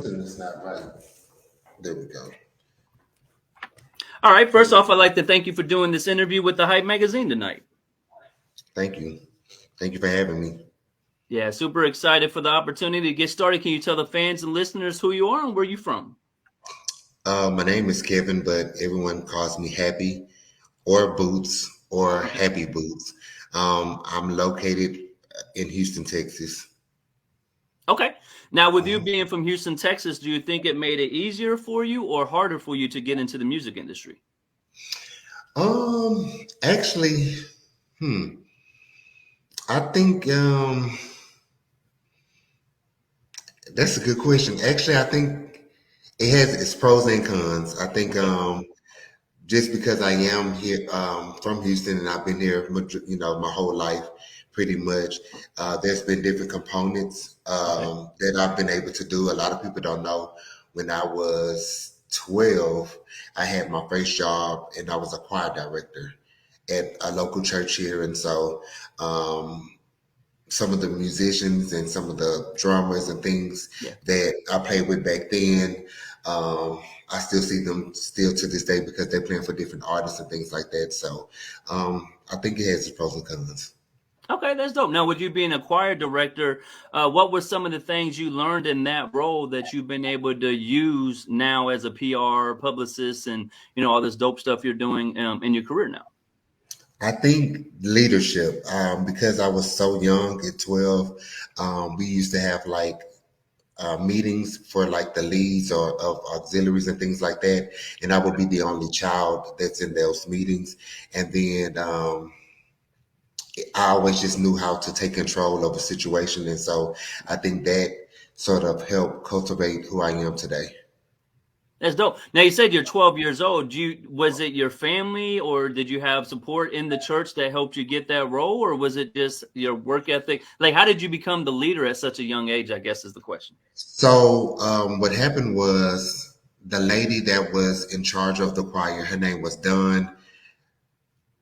Something that's not right. There we go. All right. First off, I'd like to thank you for doing this interview with the Hype Magazine tonight. Thank you. Thank you for having me. Yeah, super excited for the opportunity to get started. Can you tell the fans and listeners who you are and where you're from? My name is Kevin, but everyone calls me Happy or Boots or Happy Boots. I'm located in Houston, Texas. Okay. Now, with you Mhm. being from Houston, Texas, do you think it made it easier for you or harder for you to get into the music industry? Actually, hmm, I think that's a good question. Actually, I think it has its pros and cons. I think Okay. just because I am here from Houston and I've been here, my whole life, pretty much. There's been different components Okay. that I've been able to do. A lot of people don't know. When I was 12, I had my first job and I was a choir director at a local church here, and so some of the musicians and some of the drummers and things Yeah. that I played with back then. I still see them still to this day because they're playing for different artists and things like that. So I think it has its pros and cons. Okay, that's dope. Now, with you being a choir director, what were some of the things you learned in that role that you've been able to use now as a PR publicist and all this dope stuff you're doing in your career now? I think leadership, because I was so young at 12, we used to have like meetings for like the leads or of auxiliaries and things like that. And I would be the only child that's in those meetings. And then I always just knew how to take control of a situation. And so I think that sort of helped cultivate who I am today. That's dope. Now, you said you're 12 years old. Was it your family or did you have support in the church that helped you get that role, or was it just your work ethic? Like, how did you become the leader at such a young age, I guess is the question. So what happened was the lady that was in charge of the choir, her name was Dawn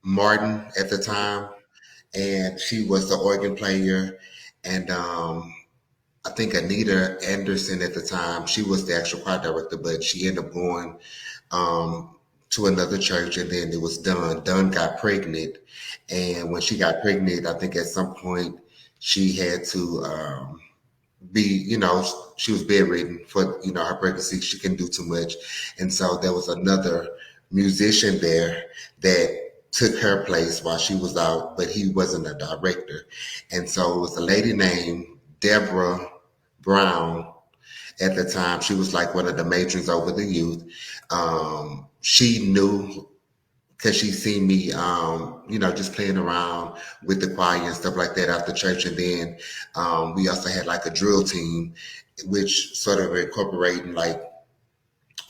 Martin at the Okay. time, and she was the organ player. And I think Anita Anderson at the time, she was the actual choir director, but she ended up going to another church, and then it was Dunn. Dunn got pregnant, and when she got pregnant, I think at some point she had to be, she was bedridden for her pregnancy. She couldn't do too much, and so there was another musician there that took her place while she was out, but he wasn't a director, and so it was a lady named Deborah Brown at the time. She was like one of the matrons over the youth. She knew because she seen me, just playing around with the choir and stuff like that after church. And then we also had like a drill team, which sort of incorporating like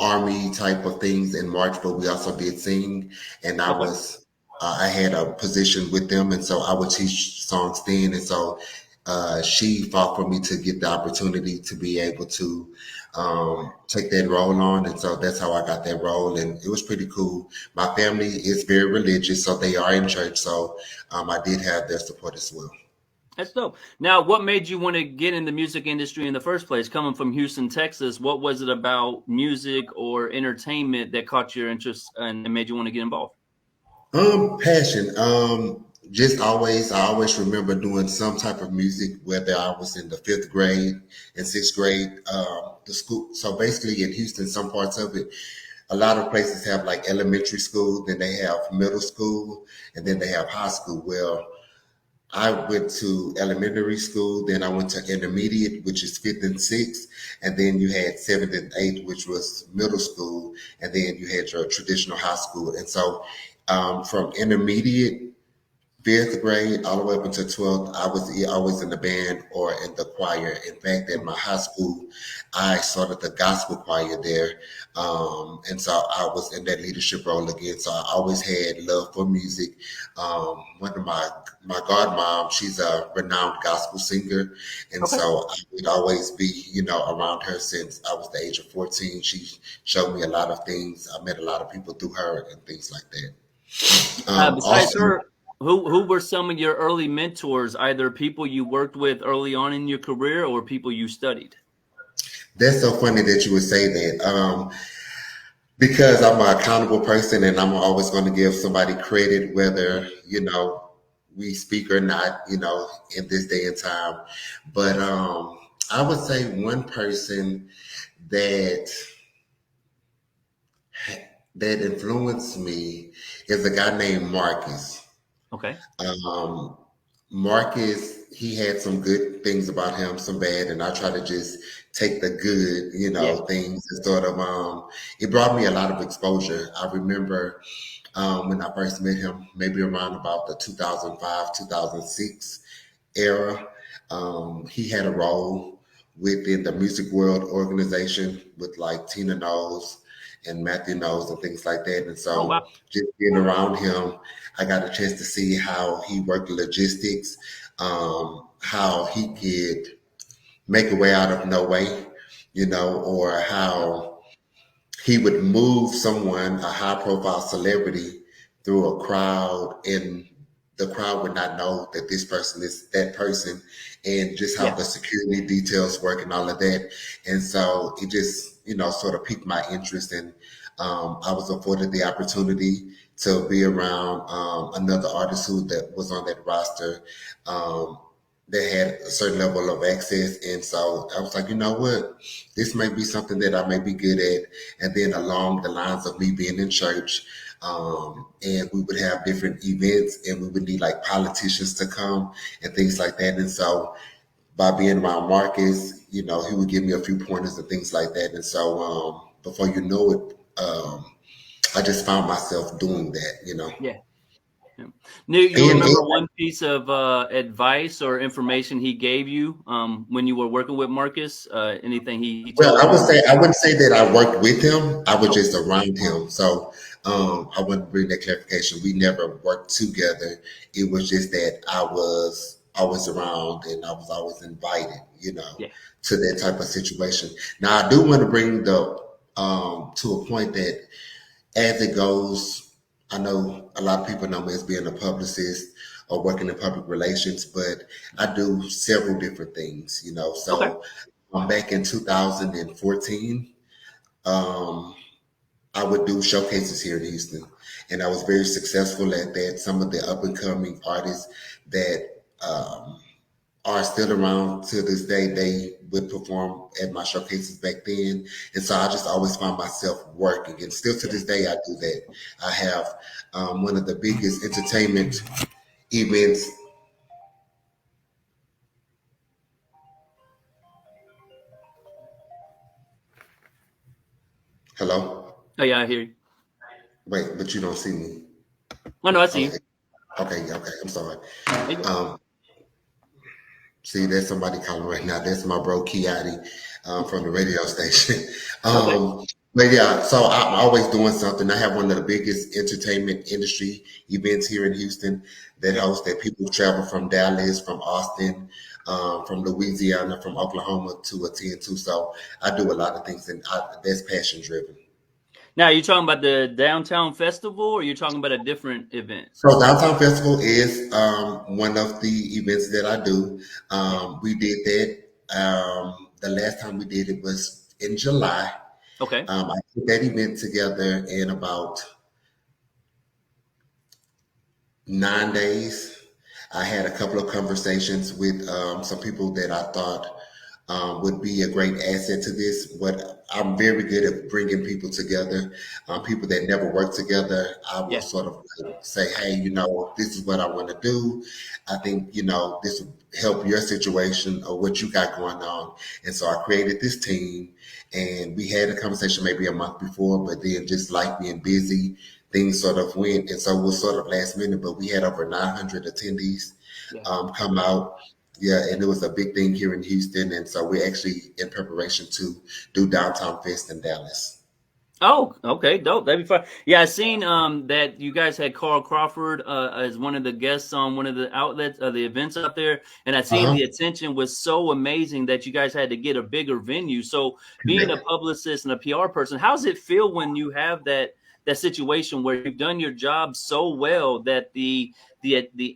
army type of things in March, but we also did sing. And Okay. I had a position with them, and so I would teach songs then. And so she fought for me to get the opportunity to be able to take that role on. And so that's how I got that role. And it was pretty cool. My family is very religious, so they are in church. So I did have their support as well. That's dope. Now, what made you want to get in the music industry in the first place? Coming from Houston, Texas, what was it about music or entertainment that caught your interest and made you want to get involved? Passion. I always remember doing some type of music, whether I was in the fifth grade and sixth grade. The school. So basically, in Houston, some parts of it, a lot of places have like elementary school, then they have middle school, and then they have high school. Well, I went to elementary school, then I went to intermediate, which is fifth and sixth, and then you had seventh and eighth, which was middle school, and then you had your traditional high school. And so from intermediate fifth grade all the way up until 12th, I was always in the band or in the choir. In fact, at my high school, I started the gospel choir there. And so I was in that leadership role again. So I always had love for music. One of my godmom, she's a renowned gospel singer. And Okay. so I would always be, around her since I was the age of 14. She showed me a lot of things. I met a lot of people through her and things like that. Besides Also, her, who were some of your early mentors, either people you worked with early on in your career or people you studied? That's so funny that you would say that. Because I'm an accountable person and I'm always going to give somebody credit, whether, we speak or not, in this day and time. But I would say one person that that influenced me is a guy named Marcus. Okay. Um, Marcus, he had some good things about him, some bad, and I try to just take the good, Yeah. things and sort of it brought me a lot of exposure. I remember when I first met him, maybe around about the 2005, 2006 era. He had a role within the Music World organization with like Tina Knowles and Matthew Knowles and things like that. And Oh wow. so just being around him, I got a chance to see how he worked logistics, how he could make a way out of no way, or how he would move someone, a high profile celebrity, through a crowd, and the crowd would not know that this person is that person, and just how Yeah. the security details work and all of that. And so it just, sort of piqued my interest. And I was afforded the opportunity to be around another artist who that was on that roster. That had a certain level of access. And so I was like, you know what? This may be something that I may be good at. And then along the lines of me being in church, and we would have different events and we would need like politicians to come and things like that. And so by being around Marcus, he would give me a few pointers and things like that. And so before you know it, I just found myself doing that. Yeah. Yeah. You And remember one piece of advice or information he gave you when you were working with Marcus? Anything he well, told you? I wouldn't say that I worked with him. I was Okay. just around him. So I want to bring that clarification. We never worked together. It was just that I was always around and I was always invited, Yeah. to that type of situation. Now I do want to bring the to a point that as it goes, I know a lot of people know me as being a publicist or working in public relations, but I do several different things. Okay. So back in 2014, um, I would do showcases here in Houston, and I was very successful at that. Some of the up and coming artists that are still around to this day, they would perform at my showcases back then. And so I just always found myself working. And still to Yeah. this day, I do that. I have one of the biggest entertainment events. Hello? Oh yeah, I hear you. Wait, but you don't see me. Oh no, I see you. Okay. Okay. I'm sorry. There you go. Um, See, there's somebody calling right now. That's my bro Kiati from the radio station. Okay. But yeah, so I'm always doing something. I have one of the biggest entertainment industry events here in Houston that hosts that people travel from Dallas, from Austin, from Louisiana, from Oklahoma to attend to. So I do a lot of things, and that's passion driven. Now, are you talking about the downtown festival, or you're talking about a different event? So Downtown Festival is one of the events that I do. Yeah. We did that. The last time we did it was in July. Okay. I put that event together in about 9 days. I had a couple of conversations with some people that I thought would be a great asset to this. What I'm very good at bringing people together, people that never worked together. I will Yeah. sort of like say, hey, this is what I want to do. I think, this will help your situation or what you got going on. And so I created this team and we had a conversation maybe a month before, but then just like being busy, things sort of went. And so it was sort of last minute, but we had over 900 attendees Yeah. come out. Yeah, and it was a big thing here in Houston, and so we're actually in preparation to do Downtown Fest in Dallas. Oh, okay, dope. That'd be fun. Yeah, I seen that you guys had Carl Crawford as one of the guests on one of the outlets, the events out there, and I seen Uh-huh. the attention was so amazing that you guys had to get a bigger venue. So, being a publicist and a PR person, how does it feel when you have that situation where you've done your job so well that the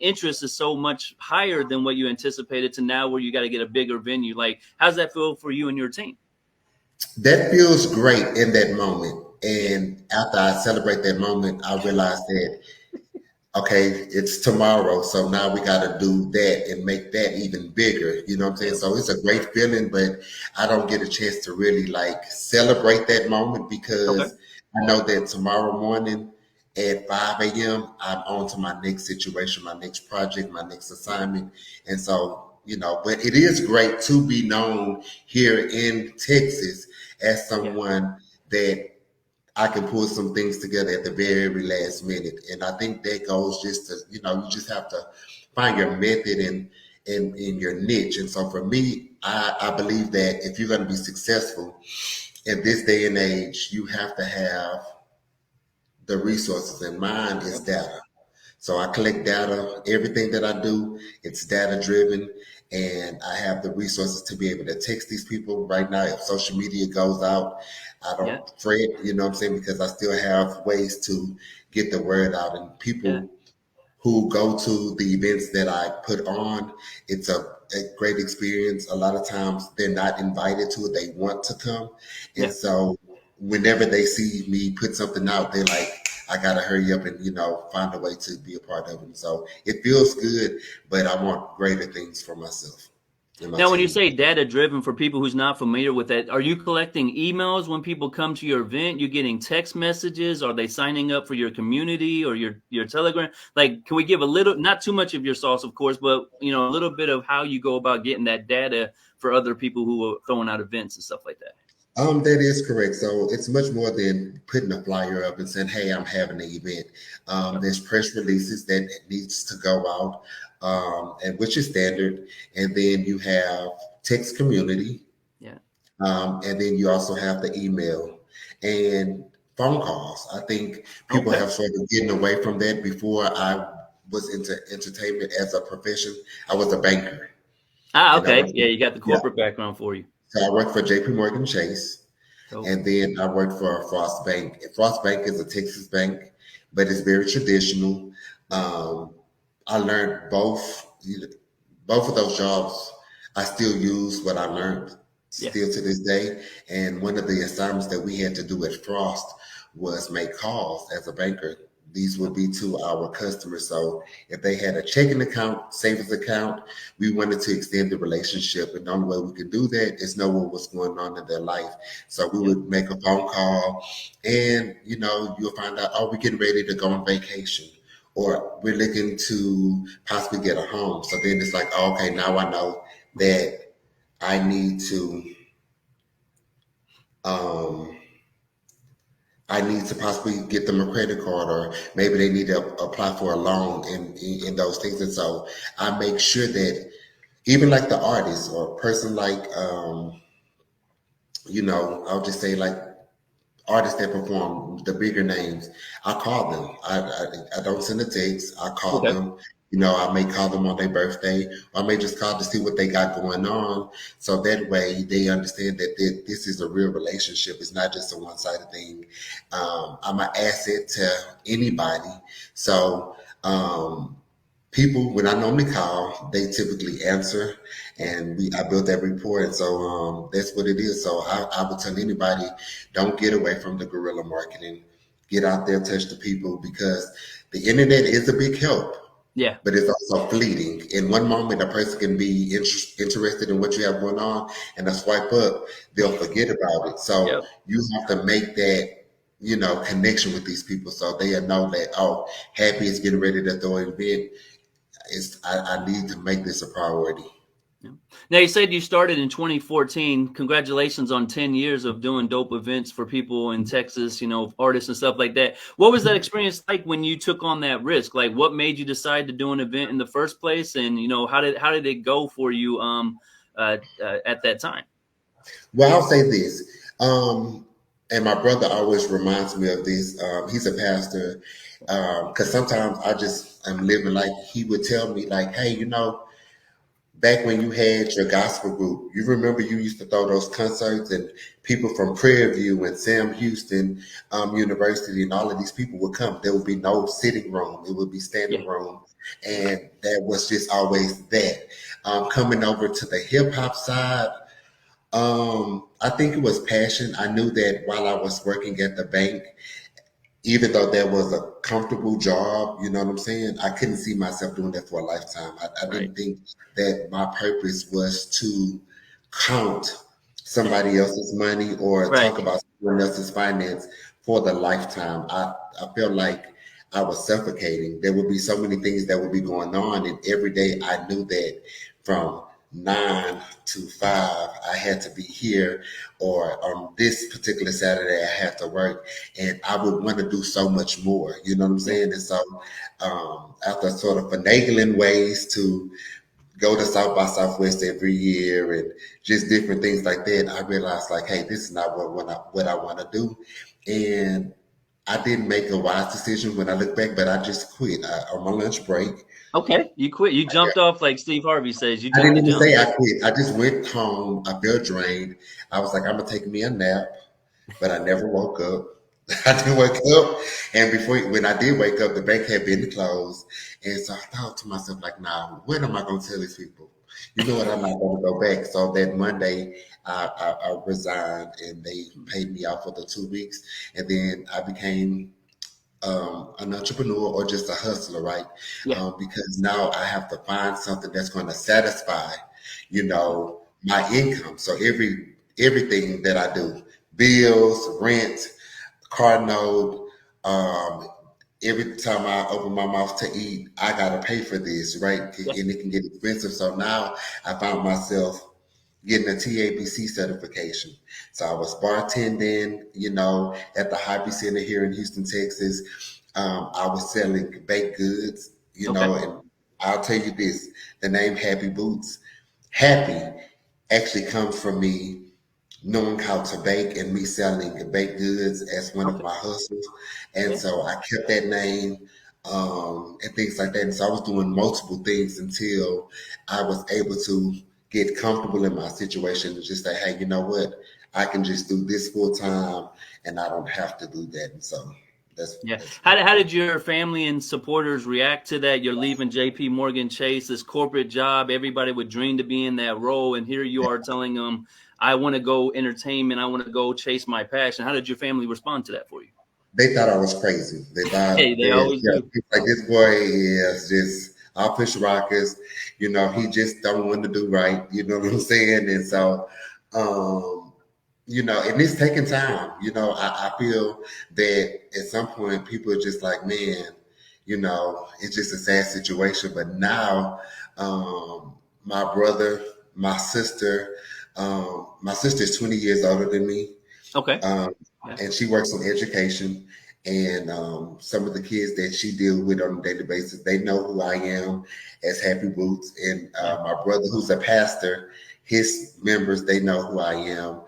interest is so much higher than what you anticipated to now where you got to get a bigger venue? Like, how's that feel for you and your team? That feels great in that moment. And after I celebrate that moment, I realize that okay, it's tomorrow, so now we got to do that and make that even bigger. You know what I'm saying? Yep. So it's a great feeling, but I don't get a chance to really like celebrate that moment Okay. because I know that tomorrow morning at 5 a.m., I'm on to my next situation, my next project, my next Yeah. assignment. And so, but it is great to be known here in Texas as Yeah. someone that I can pull some things together at the very last minute. And I think that goes just to, you just have to find your method and in your niche. And so for me, I believe that if you're going to be successful in this day and age, you have to have the resources. And mine is Yep. data. So I collect data. Everything that I do, it's data driven. And I have the resources to be able to text these people right now. If social media goes out, I Yeah. don't fret, you know what I'm saying? Because I still have ways to get the word out. And Yeah. people who go to the events that I put on, it's a great experience. A lot of times they're not invited to it, they want to come. And Yeah. so whenever they see me put something out, they're like, I gotta hurry up and find a way to be a part of it. So it feels good, but I want greater things for myself and my Now, when you team. say data driven, for people who's not familiar with that, are you collecting emails when people come to your event? You getting text messages? Are they signing up for your community or your Telegram? Like, can we give a little, not too much of your sauce, of course, but a little bit of how you go about getting that data for other people who are throwing out events and stuff like that? That is correct. So it's much more than putting a flyer up and saying, "Hey, I'm having an event." Okay. There's press releases that needs to go out, and which is standard. And then you have text community, Yeah. and then you also have the email and phone calls. I think people Okay. have started getting away from that. Before I was into entertainment as a profession, I was a banker, Ah, and I okay. worked. Yeah, you got the Yeah, corporate background for you. so I worked for J.P. Morgan Chase. Dope. And then I worked for Frost Bank. Frost Bank is a Texas bank, but it's very traditional. Yeah. Um, I learned both of those jobs. I still use what I learned Yeah. still to this day. And one of the assignments that we had to do at Frost was make calls as a banker. These would Yep. be to our customers. So if they had a checking account, savings account, we wanted to extend the relationship. And the only way we could do that is know what's going on in their life. So we Yep. would make a phone call and, you'll find out, oh, we're getting ready to go on vacation or we're looking to possibly get a home. So then it's like, oh, okay, now I know that I need to um, I need to possibly get them a credit card, or maybe they need to apply for a loan in those things. And so I make sure that even like the artist or person like I'll just say like artists that perform the bigger names, I call them. I don't send a text. I call Okay. them. I may call them on their birthday, or I may just call to see what they got going on. So that way they understand that this is a real relationship. It's not just a one-sided thing. I'm an asset to anybody. So people, when I normally call, they typically answer, and I built that rapport, and so that's what it is. So I would tell anybody, don't get away from the guerrilla marketing. Get out there, touch the people, because the internet is a big help, Yeah. but it's also fleeting. In one moment, a person can be interested in what you have going on, and a swipe up, they'll forget about it. So Yep. you have to make that connection with these people so they know that, oh, Happy is getting ready to throw an event. I need to make this a priority. Yeah. Now you said you started in 2014. Congratulations on 10 years of doing dope events for people in Texas, artists and stuff like that. What was that experience like when you took on that risk? Like what made you decide to do an event in the first place? And how did it go for you at that time? Well, I'll say this, and my brother always reminds me of this. He's a pastor, because sometimes I just am living like he would tell me, like, hey, back when you had your gospel group, you remember you used to throw those concerts and people from Prairie View and Sam Houston University and all of these people would come. There would be no sitting room. It would be Yeah. standing room. And that was just always that. Coming over to the hip hop side, I think it was passion. I knew that while I was working at the bank, even though that was a comfortable job, you know what I'm saying? I couldn't see myself doing that for a lifetime. I Right. didn't think that my purpose was to count somebody else's money or Right. talk about someone else's finance for the lifetime. I felt like I was suffocating. There would be so many things that would be going on, and every day I knew that from 9 to 5, I had to be here, or on this particular Saturday, I had to work, and I would want to do so much more. You know what I'm Yeah. saying? And so, after sort of finagling ways to go to South by Southwest every year and just different things like that, I realized like, hey, this is not what I want to do, and I didn't make a wise decision when I look back, but I just quit on my lunch break. Okay. You quit. You jumped off like Steve Harvey says. You I jumped didn't the even jump. say I quit. I just went home. I felt drained. I was like, I'm gonna take me a nap, but I never woke up. I didn't wake up, and when I did wake up, the bank had been closed, and so I thought to myself, like, nah, when am I gonna tell these people? You know what? I'm not gonna go back. So that Monday, I resigned, and they paid me out for the 2 weeks, and then I became an entrepreneur or just a hustler, right? Yeah. Because now I have to find something that's going to satisfy, my income. So everything that I do, bills, rent, car note, um, every time I open my mouth to eat, I gotta pay for this, right? Yeah. And it can get expensive. So now I found myself getting a TABC certification. So I was bartending, at the Happy Center here in Houston, Texas. I was selling baked goods, Okay. and I'll tell you this, the name Happy Bootz, happy actually comes from me knowing how to bake and me selling baked goods as one of Okay. my hustles. And Yeah. so I kept that name, and things like that. And so I was doing multiple things until I was able to get comfortable in my situation and just say, hey, you know what? I can just do this full time and I don't have to do that. And so that's Yeah. that's How did your family and supporters react to that? You're leaving JP Morgan Chase, this corporate job. Everybody would dream to be in that role. And here you are telling them, I want to go entertainment. I want to go chase my passion. How did your family respond to that for you? they thought I was crazy. They Hey, thought they that, always do. like this boy is just I'll push rockers. He just don't want to do right. You know what I'm saying? And so, um, and it's taking time. I feel that at some point people are just like, man, it's just a sad situation. But now, my brother, my sister is 20 years older than me. Okay. Um, Yeah. and she works in education. And some of the kids that she deals with on a daily basis, they know who I am as Happy Bootz. And Yeah. my brother, who's a pastor, his members, they know who I am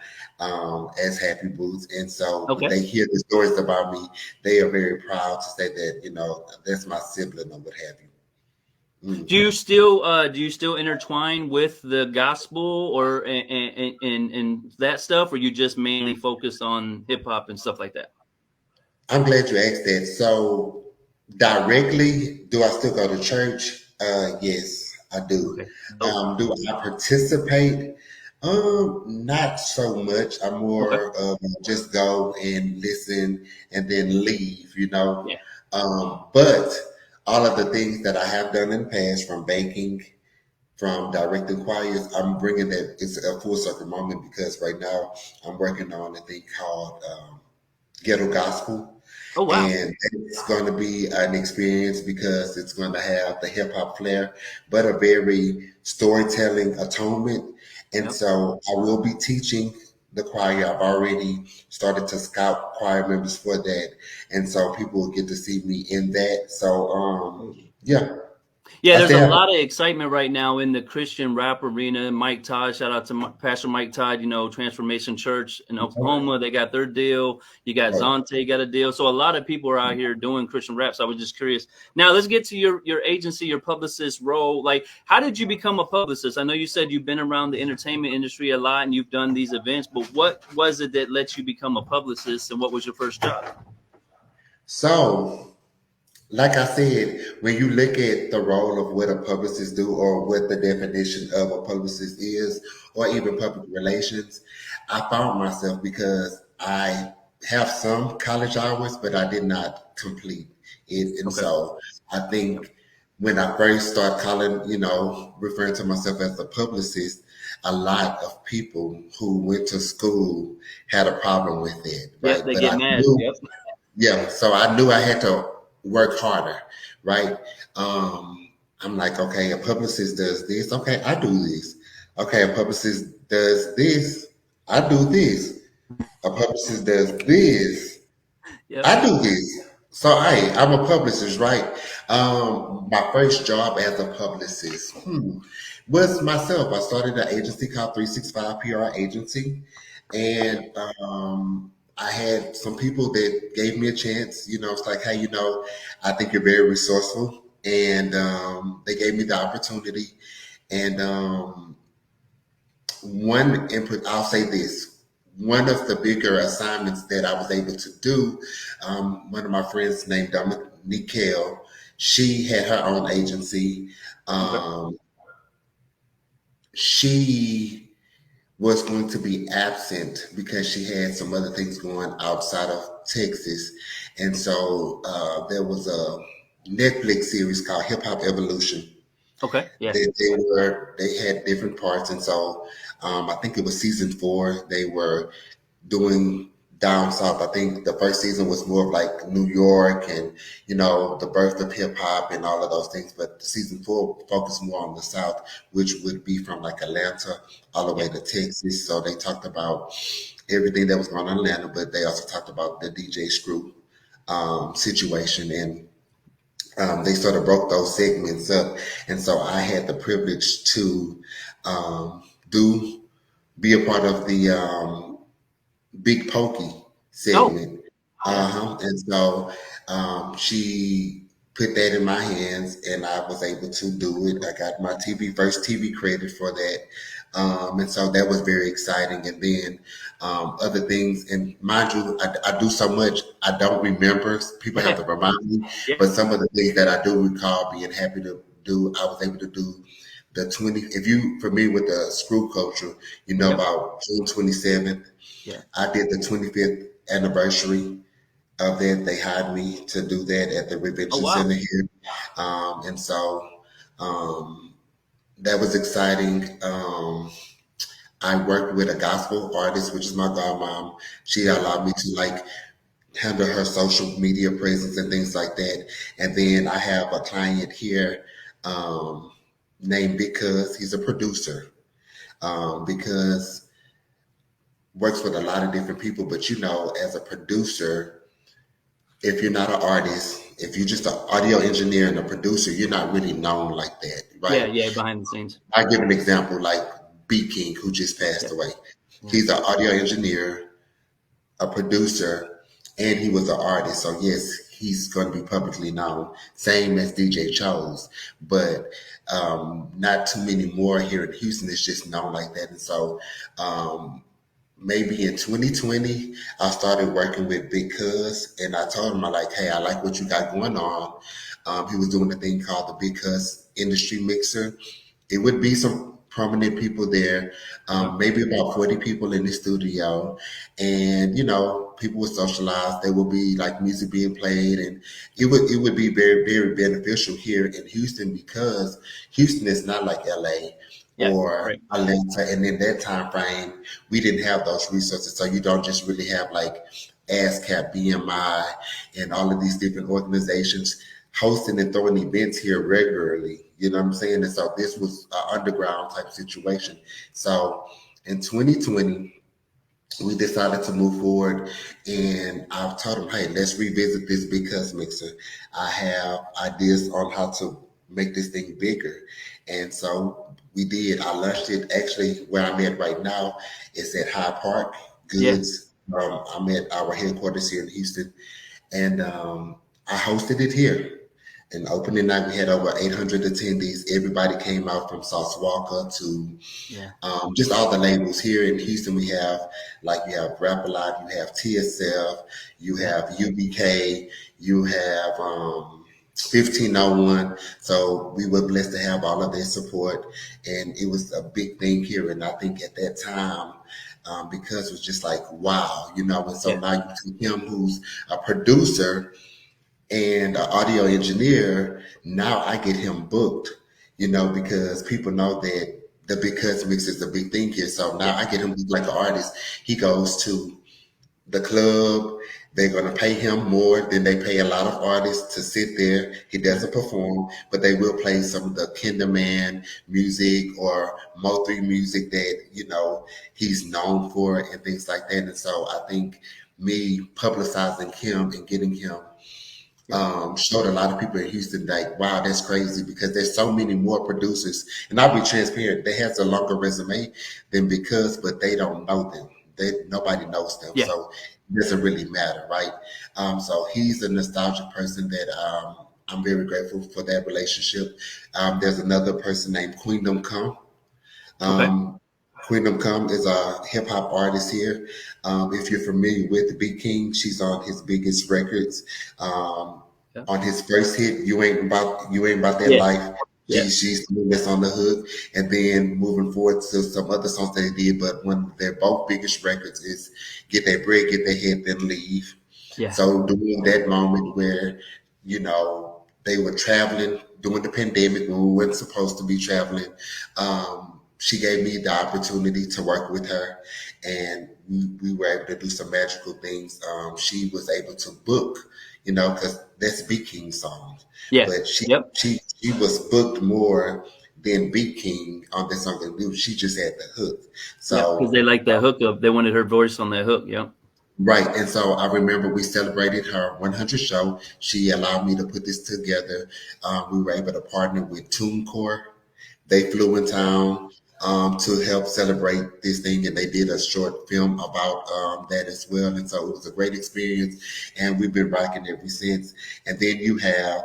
as Happy Bootz. And so when Okay. they hear the stories about me, they are very proud to say that, that's my sibling or what have you. Do you still intertwine with the gospel or and that stuff, or you just mainly focus on hip hop and stuff like that? I'm glad you asked that. So directly, do I still go to church? Yes, I do. Okay. Dope. Do I participate? Not so much. I'm Okay. more of just go and listen and then leave. Yeah. But all of the things that I have done in the past, from baking, from directing choirs, I'm bringing that. It's a full circle moment because right now I'm working on a thing called Ghetto Gospel. Oh wow. And it's going to be an experience because it's going to have the hip hop flair, but a very storytelling atonement. And Yep. so I will be teaching the choir. I've already started to scout choir members for that. And so people will get to see me in that. So, yeah, Yeah, I there's a still have. lot of excitement right now in the Christian rap arena. Mike Todd, shout out to Pastor Mike Todd, Transformation Church in Oklahoma. They got their deal. You got Zonte got a deal. So a lot of people are out here doing Christian rap. So I was just curious. Now let's get to your agency, your publicist role. Like, how did you become a publicist? I know you said you've been around the entertainment industry a lot and you've done these events, but what was it that let you become a publicist and what was your first job? So like I said, when you look at the role of what a publicist do or what the definition of a publicist is, or even public relations, I found myself because I have some college hours, but I did not complete it. And Okay. so I Yep. think when I first started calling, referring to myself as a publicist, a lot of people who went to school had a problem with it, Yep. right? They But get I mad. knew, Yep. yeah, so I knew I had to work harder, right? Um, I'm like, okay, a publicist does this. Okay, I do this. Okay, a publicist does this. I do this. A publicist does this. Yep. I do this. So I'm a publicist, right? My first job as a publicist was myself. I started an agency called 365 PR Agency, and I had some people that gave me a chance. It's like, hey, I think you're very resourceful, and they gave me the opportunity. And one input, I'll say this. One of the bigger assignments that I was able to do, one of my friends named Dominique Kale, she had her own agency. Okay. Um, she was going to be absent because she had some other things going outside of Texas. And so there was a Netflix series called Hip Hop Evolution. Okay. Yeah. They had different parts, and so I think it was season 4. They were doing down south. I think the first season was more of like New York and the birth of hip hop and all of those things. But season 4 focused more on the south, which would be from like Atlanta all the Yeah. way to Texas. So they talked about everything that was going on in Atlanta, but they also talked about the DJ Screw situation, and they sort of broke those segments up. And so I had the privilege to do be a part of the Big Pokey Oh. segment. Yeah. And so she put that in my hands, and I was able to do it. I got my first TV credit for that. And so that was very exciting. And then other things, and mind you, I do so much, I don't remember. People have to remind me. Yeah. But some of the things that I do recall being happy to do, I was able to do the 20. If you familiar with the screw culture, Yep. about June 27th. Yeah. I did the 25th anniversary of that. They hired me to do that at the Oh Revention wow. Center here. And so um, that was exciting. I worked with a gospel artist, which is my godmom. She Yep. allowed me to like handle her social media presence and things like that. And then I have a client here named Because. He's a producer. Because works with a lot of different people, but as a producer, if you're not an artist, if you're just an audio engineer and a producer, you're not really known like that, Yeah. right? Yeah. Behind the scenes. I give an example like B King, who just passed Yeah. away. Yeah. He's an audio engineer, a producer, and he was an artist. So yes, he's going to be publicly known. Same as DJ Chose, but not too many more here in Houston. It's just known like that, and so um, maybe in 2020, I started working with Big Cuz, and I told him, hey, I like what you got going on. He was doing a thing called the Big Cuz Industry Mixer. It would be some prominent people there, Okay. maybe about 40 people in the studio. And, people would socialize. There would be like music being played, and it would be very, very beneficial here in Houston because Houston is not like LA Yeah. or Right. Atlanta. And in that time frame, we didn't have those resources. So you don't just really have like ASCAP, BMI, and all of these different organizations hosting and throwing events here regularly. You know what I'm saying? And so this was an underground type situation. So in 2020, we decided to move forward, and I told him, hey, let's revisit this because mixer. I have ideas on how to make this thing bigger. And so we did. I launched it actually where I'm at right now. It's at High Park Yeah. Goods. I'm at our headquarters here in Houston, and I hosted it here. And opening night, we had over 800 attendees. Everybody came out from Sauce Walker to Yeah. just all the labels here in Houston. We have you have Rap A Lot, you have TSF, you Yeah. have UBK, you have 1501. So we were blessed to have all of their support, and it was a big thing here. And I think at that time, because it was just like wow, you know. And so Yeah. now you see him, who's a producer and an audio engineer. Now I get him booked, you know, because people know that the Big Cuts mix is a big thing here. So now Yeah. I get him booked like an artist. He goes to the club. They're going to pay him more than they pay a lot of artists to sit there. He doesn't perform, but they will play some of the Kinderman music or Mo3 music that, you know, he's known for and things like that. And so I think me publicizing him and getting him Yeah. showed a lot of people in Houston like, wow, that's crazy because there's so many more producers. And I'll be transparent, they have a longer resume than Because, but they don't know them. Nobody knows them, Yeah. so it doesn't really matter, right? So he's a nostalgic person that I'm very grateful for that relationship. There's another person named Queendom Come. Okay. Um, Queendom Come is a hip hop artist here. If you're familiar with Big King, she's on his biggest records. Um, Yeah. on his first hit, you ain't about that Yeah. life. Yeah. She's the one that's on the hook, and then moving forward to some other songs that they did. But one of their both biggest records is "Get That Bread, Get That Head, Then Leave." Yeah. So during that moment where, you know, they were traveling during the pandemic when we weren't supposed to be traveling, she gave me the opportunity to work with her, and we were able to do some magical things. She was able to book, you know, because that's Big King's song, Yeah. but she Yep. she she was booked more than Big King on this song. She just had the hook. Yeah. Because they So like that hook up. They wanted her voice on that hook. Yeah. right. And so I remember we celebrated her 100 show. She allowed me to put this together. We were able to partner with TuneCore. They flew in town to help celebrate this thing, and they did a short film about that as well. And so it was a great experience, and we've been rocking ever since. And then you have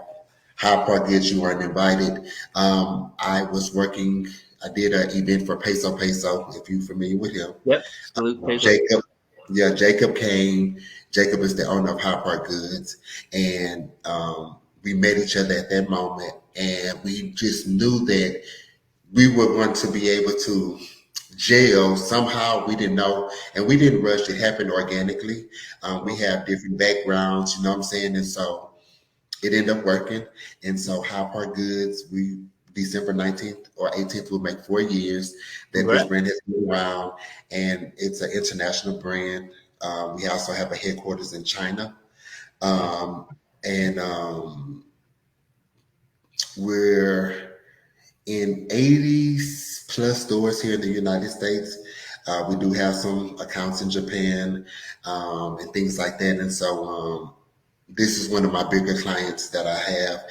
How Park Gets You Weren't Invited. I was working, I did an event for Peso Peso, if you're familiar with him. Yep. Salute Peso. Jacob, yeah, Jacob came. Jacob is the owner of High Park Goods, and we met each other at that moment, and we just knew that we were going to be able to jail somehow. We didn't know, and we didn't rush. It happened organically. We have different backgrounds, you know what I'm saying, and so it ended up working. And so High Park Goods, we December 19th or 18th will make 4 years that this Congrats. brand has been around, and it's an international brand. We also have a headquarters in China, Nice. um, and we're in 80 plus stores here in the United States. We do have some accounts in Japan and things like that, and so this is one of my bigger clients that I have.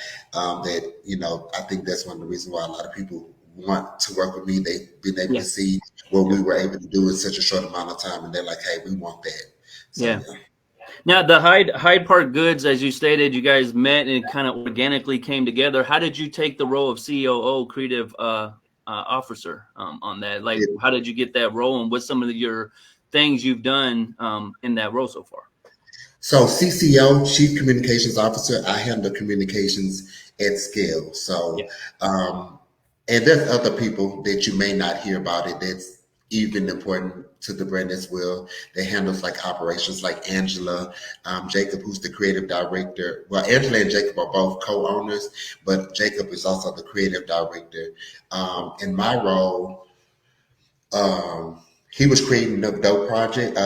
That, you know, I think that's one of the reasons why a lot of people want to work with me. They've been able Yeah. to see what Yeah. we were able to do in such a short amount of time, and they're like, "Hey, we want that." So Yeah. yeah. Now the Hyde Park Goods, as you stated, you guys met and kind of organically came together. How did you take the role of COO, creative officer, on that? Like, how did you get that role, and what's some of your things you've done in that role so far? So CCO, Chief Communications Officer, I handle communications at scale. Yeah. So, and there's other people that you may not hear about it that's even important to the brand as well. They handles like operations, like Angela, Jacob, who's the creative director. Well, Angela and Jacob are both co-owners, but Jacob is also the creative director. In my role, he was creating the dope product.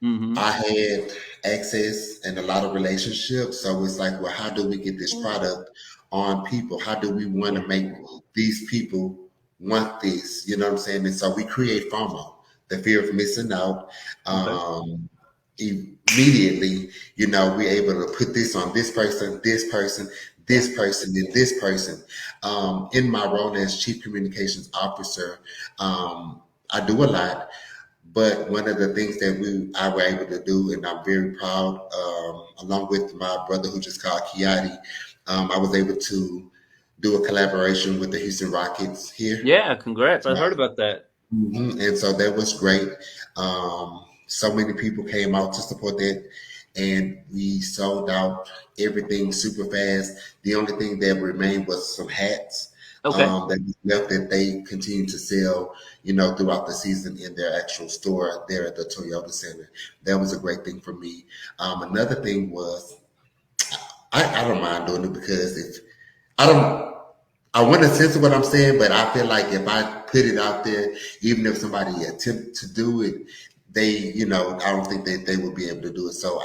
Mm-hmm. I had access and a lot of relationships. So it's like, well, how do we get this product on people? How do we want Yeah. to make these people want this? You know what I'm saying? And so we create FOMO, the fear of missing out. Okay. Immediately, you know, we're able to put this on this person, this person, Yeah. this person, and this person. In my role as Chief Communications Officer, I do a lot. But one of the things that I were able to do, and I'm very proud, along with my brother who just called Kiati, I was able to do a collaboration with the Houston Rockets here. Yeah. Congrats. I heard about that. And so that was great. So many people came out to support that. and we sold out everything super fast. The only thing that remained was some hats Okay. that was left that they continued to sell, throughout the season in their actual store there at the Toyota Center. That was a great thing for me. Another thing was I don't mind doing it because if I don't I want to censor what I'm saying, but I feel like if I put it out there, even if somebody attempt to do it, I don't think that they would be able to do it. So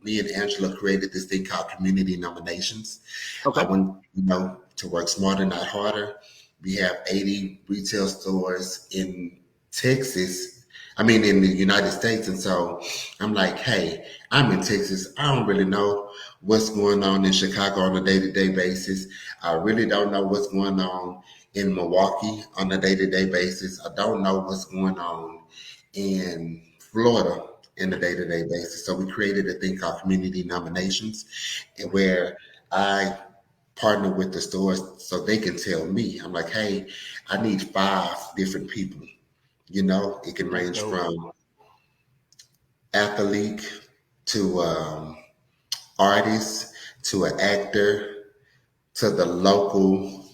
me and Angela created this thing called community nominations. I Okay. want, to work smarter, not harder. We have 80 retail stores in Texas. I mean, in the United States. And so I'm like, hey, I'm in Texas. I don't really know what's going on in Chicago on a day to day basis. I really don't know what's going on in Milwaukee on a day to day basis. I don't know what's going on in Florida in a day to day basis. So we created a thing called community nominations, where I partner with the stores so they can tell me. I'm like, hey, I need 5 different people. It can That's range dope. from athlete to artist to an actor to the local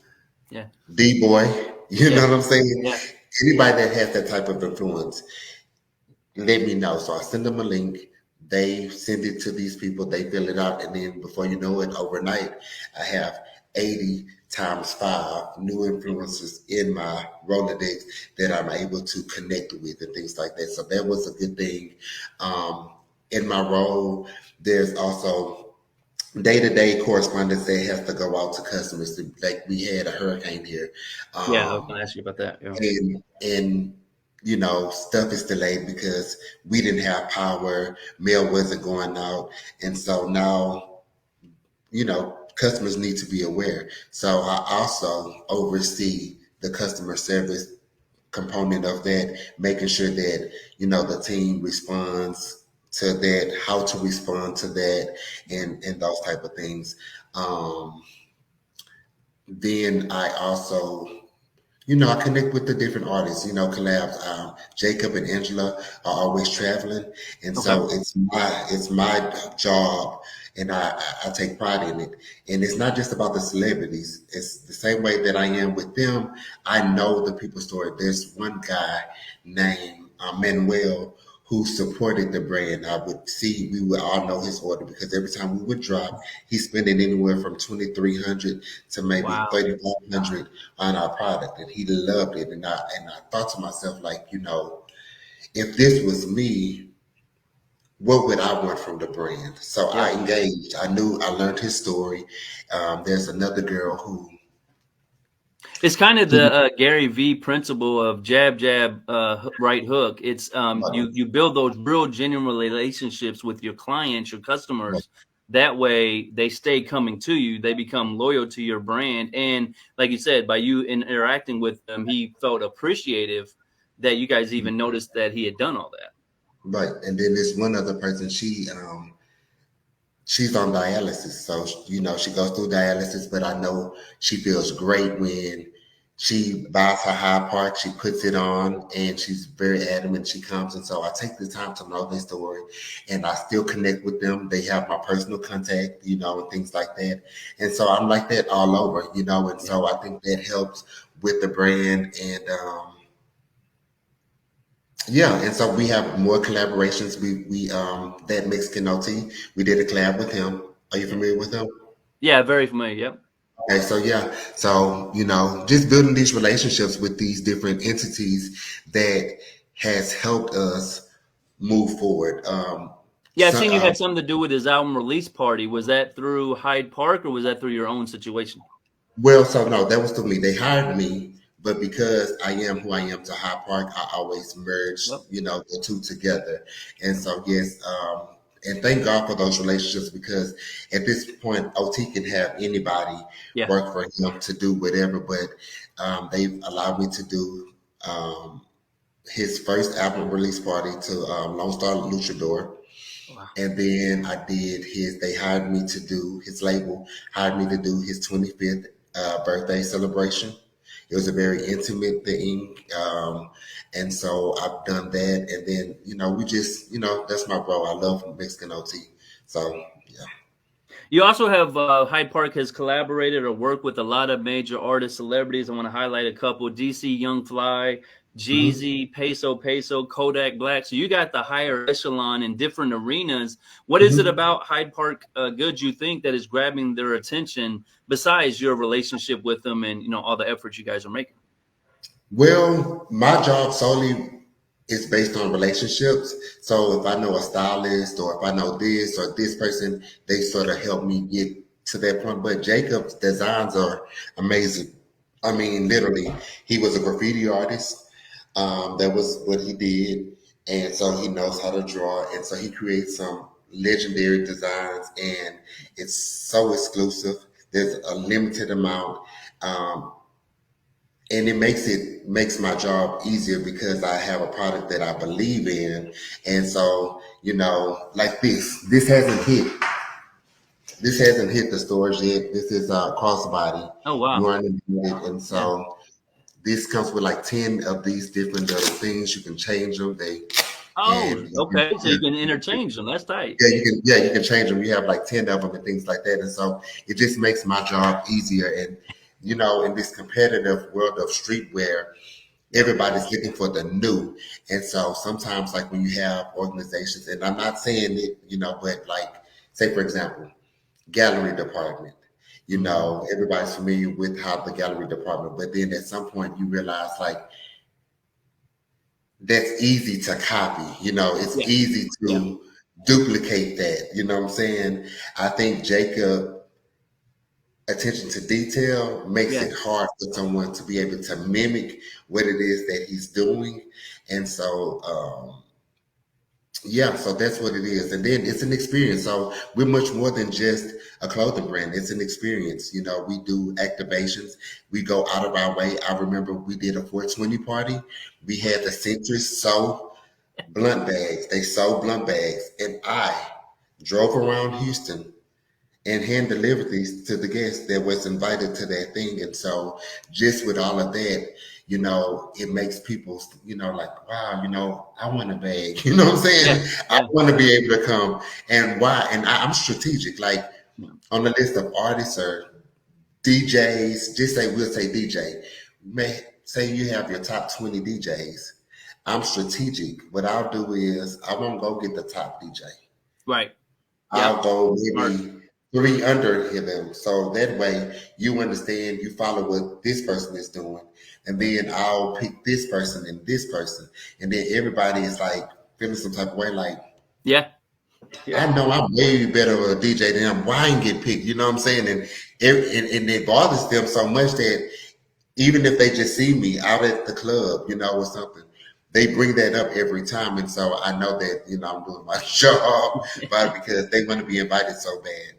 Yeah. D boy. You know Yeah. what I'm saying? Yeah. Anybody that has that type of influence, let me know. So I send them a link. They send it to these people. They fill it out, and then before you know it, overnight, I have 80 times 5 new influencers in my Rolodex that I'm able to connect with and things like that. So that was a good thing. In my role, there's also day-to-day correspondence that has to go out to customers. Like we had a hurricane here. Yeah. I was Um, going to ask you about that. Yeah. and stuff is delayed because we didn't have power, mail wasn't going out, and so now customers need to be aware. So I also oversee the customer service component of that, making sure that the team responds to that, how to respond to that, and those type of things. Then I also I connect with the different artists, collabs. Jacob and Angela are always traveling, and Okay. so it's my job, and I take pride in it. And it's not just about the celebrities. It's the same way that I am with them. I know the people's story. There's one guy named Manuel who supported the brand. We would all know his order because every time we would drop, he's spending anywhere from 2,300 to maybe Wow. 3,500 on our product, and he loved it. And I thought to myself, like, if this was me, what would I want from the brand? So I Yep. engaged. I learned his story. There's another girl It's kind of who the Gary V principle of jab, jab, right hook. It's you build those real genuine relationships with your clients, your customers. That way, they stay coming to you. They become loyal to your brand, and like you said, by you interacting with them, he felt appreciative that you guys even noticed that he had done all that. right, and then there's one other person. She's on dialysis, so she goes through dialysis. But I know she feels great when she buys her High Park. She puts it on, and she's very adamant. She comes, and so I take the time to know their story, and I still connect with them. They have my personal contact, and things like that. And so I'm like that all over, And Yeah. so I think that helps with the brand, and yeah, and so we have more collaborations. We that Mexican OT, we did a collab with him. Are you Yeah. familiar with him? Yeah. Very familiar. Yep. Okay, so yeah, so just building these relationships with these different entities that has helped us move forward. Yeah, I've So, seen you had something to do with his album release party. Was that through Hyde Park or was that through your own situation? well, so no, that was to me. They hired me, but because I am who I am to High Park, I always merge, Yep. the two together. And so, yes, and thank God for those relationships because at this point, OT can have anybody Yeah. work for him to do whatever, but they've allowed me to do his first album release party to Lone Star Luchador. Wow. And then they hired me to do, his label hired me to do his 25th birthday celebration. It was a very intimate thing. And so I've done that. And then, we just, that's my bro. I love Mexican OT. So yeah. You also have Hyde Park has collaborated or worked with a lot of major artists, celebrities. I want to highlight a couple: DC Young Fly, Mhm. Jeezy, Peso, Kodak Black. So you got the higher echelon in different arenas. What is it Mhm. about Hyde Park Goods you think that is grabbing their attention besides your relationship with them and all the efforts you guys are making? Well, my job solely is based on relationships. So if I know a stylist or if I know this or this person, they sort of help me get to that point. But Jacob's designs are amazing. I mean, literally, he was a graffiti artist. That was what he did. And so he knows how to draw. And so he creates some legendary designs. And it's so exclusive. There's a limited amount. Um, and it makes my job easier because I have a product that I believe in, and so like this hasn't hit the stores yet. This is crossbody. Oh You wow, aren't in it, and yeah. so this comes with like 10 of these different little things. You can change them. Oh, And you can, okay. So you can interchange them. That's tight. you can change them. You have like 10 of them and things like that, and so it just makes my job easier. And in this competitive world of streetwear, Yep. everybody's looking for the new. And so sometimes, like when you have organizations, and I'm not saying it, but like, say, for example, gallery department, Hmm. everybody's familiar with how the gallery department, but then at some point you realize like that's easy to copy, it's Yeah. easy Yeah. to duplicate that, you know what I'm saying? I think Jacob attention to detail makes Yeah. it hard for someone to be able to mimic what it is that he's doing. And so, yeah, so that's what it is. And then it's an experience. So we're much more than just a clothing brand. It's an experience. We do activations. We go out of our way. I remember we did a 420 party. We had the Centris sew blunt bags. They sew blunt bags. And I drove around Houston and hand delivered these to the guests that was invited to that thing. And so just with all of that, it makes people, like, wow, I want a bag. You know what I'm Yeah. saying? I Yeah. want to be able to come. And why? And I'm strategic. Like Yeah. on the list of artists or DJs, we'll say DJ. May say you have your top 20 DJs. I'm strategic. What I'll do is I won't go get the top DJ. Right. Yep. I'll go Smart. maybe three under him. So that way you understand, you follow what this person is doing. And then I'll pick this person and this person. And then everybody is like feeling some type of way like, Yeah. Yeah. I know I'm way better of a DJ than I'm. Why I ain't get picked? You know what I'm saying? And it bothers them so much that even if they just see me out at the club, or something, they bring that up every time. And so I know that, I'm doing my job, but because they want to be invited so bad.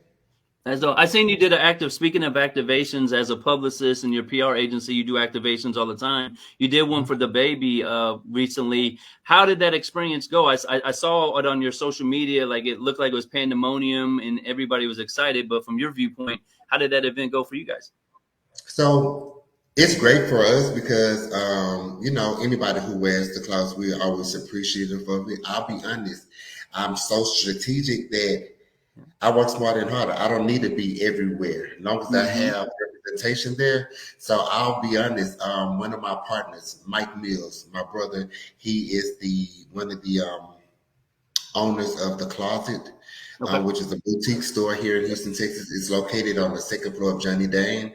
As though I seen you did an active. Speaking of activations, as a publicist in your PR agency, you do activations all the time. You did one for the baby recently. How did that experience go? I saw it on your social media. Like it looked like it was pandemonium and everybody was excited. But from your viewpoint, how did that event go for you guys? So it's great for us because, anybody who wears the clothes, we're always appreciative of it. I'll be honest. I'm so strategic that I work smarter and harder. I don't need to be everywhere, as long as I Mm-hmm. have representation there. So I'll be honest. One of my partners, Mike Mills, my brother, he is the one of the owners of The Closet, Okay. which is a boutique store here in Houston, Texas. It's located on the second floor of Johnny Dane.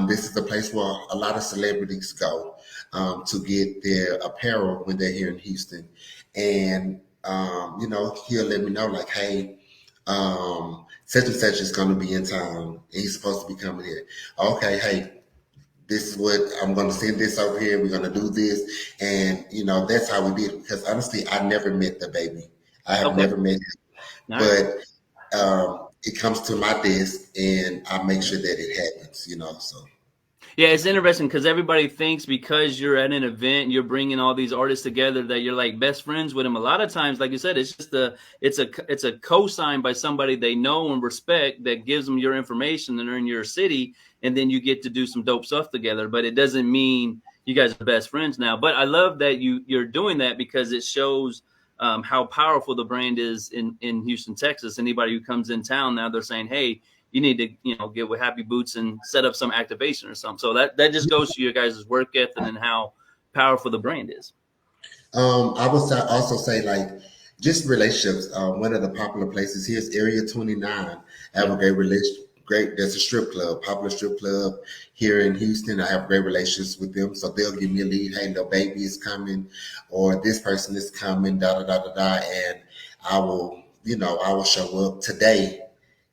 This is the place where a lot of celebrities go to get their apparel when they're here in Houston. And, he'll let me know, like, hey, such and such is going to be in town and he's supposed to be coming here. Okay, hey, this is what I'm going to send this over here. We're going to do this. And, that's how we did it. Because honestly, I never met the baby. I have Okay. never met him. All right. But it comes to my desk and I make sure that it happens, So. Yeah, it's interesting because everybody thinks because you're at an event, you're bringing all these artists together that you're like best friends with them. A lot of times, like you said, it's just it's a co-sign by somebody they know and respect that gives them your information and they're in your city, and then you get to do some dope stuff together. But it doesn't mean you guys are best friends now. But I love that you're doing that because it shows how powerful the brand is in Houston, Texas. Anybody who comes in town now, they're saying, hey, you need to, get with Happy Bootz and set up some activation or something. So that just goes to your guys' work ethic and how powerful the brand is. I would also say like just relationships. One of the popular places here is Area 29. I have a great relation. Great. There's a strip club, popular strip club here in Houston. I have great relations with them, so they'll give me a lead. Hey, the baby is coming, or this person is coming. Da da da da da. And I will show up today.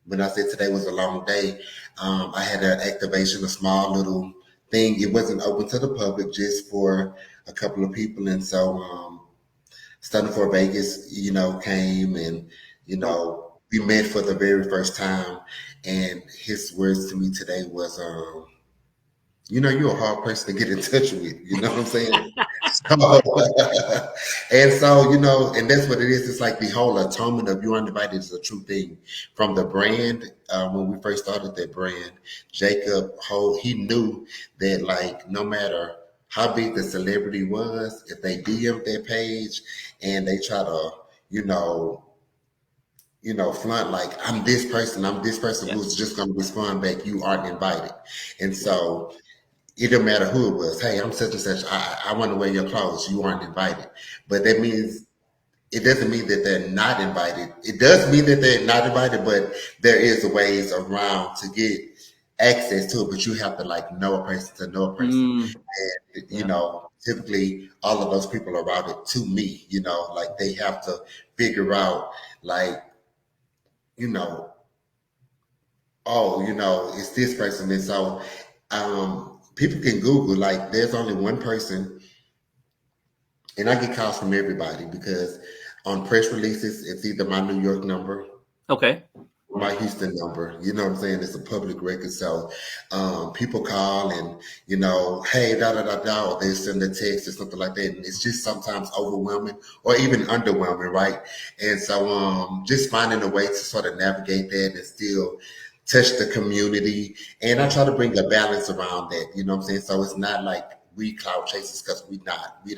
When I said today was a long day, I had an activation, a small little thing. It wasn't open to the public, just for a couple of people. And so Stunning for Vegas, came and, Cool. we met for the very first time. And his words to me today was, you're a hard person to get in touch with. You know what I'm saying? So, and so, and that's what it is. It's like the whole atonement of you uninvited is a true thing. From the brand, when we first started that brand, Jacob he knew that like no matter how big the celebrity was, if they DM'd their page and they try to, flaunt like I'm this person Yeah. who's just gonna respond back, you aren't invited. And so it didn't matter who it was. Hey, I'm such and such. I want to wear your clothes. You aren't invited. But that means it doesn't mean that they're not invited. It does mean that they're not invited, but there is ways around to get access to it. But you have to like know a person to know a person. And Yeah. typically all of those people are routed to me. Like they have to figure out like, you know, it's this person. And so people can Google, like, there's only one person, and I get calls from everybody because on press releases, it's either my New York number, Okay. my Houston number. You know what I'm saying? It's a public record. So people call and, hey, da da da da, or they send a text or something like that. And it's just sometimes overwhelming or even underwhelming, right? And so just finding a way to sort of navigate that and still touch the community. And I try to bring a balance around that, you know what I'm saying? So it's not like we cloud chasers because we not. We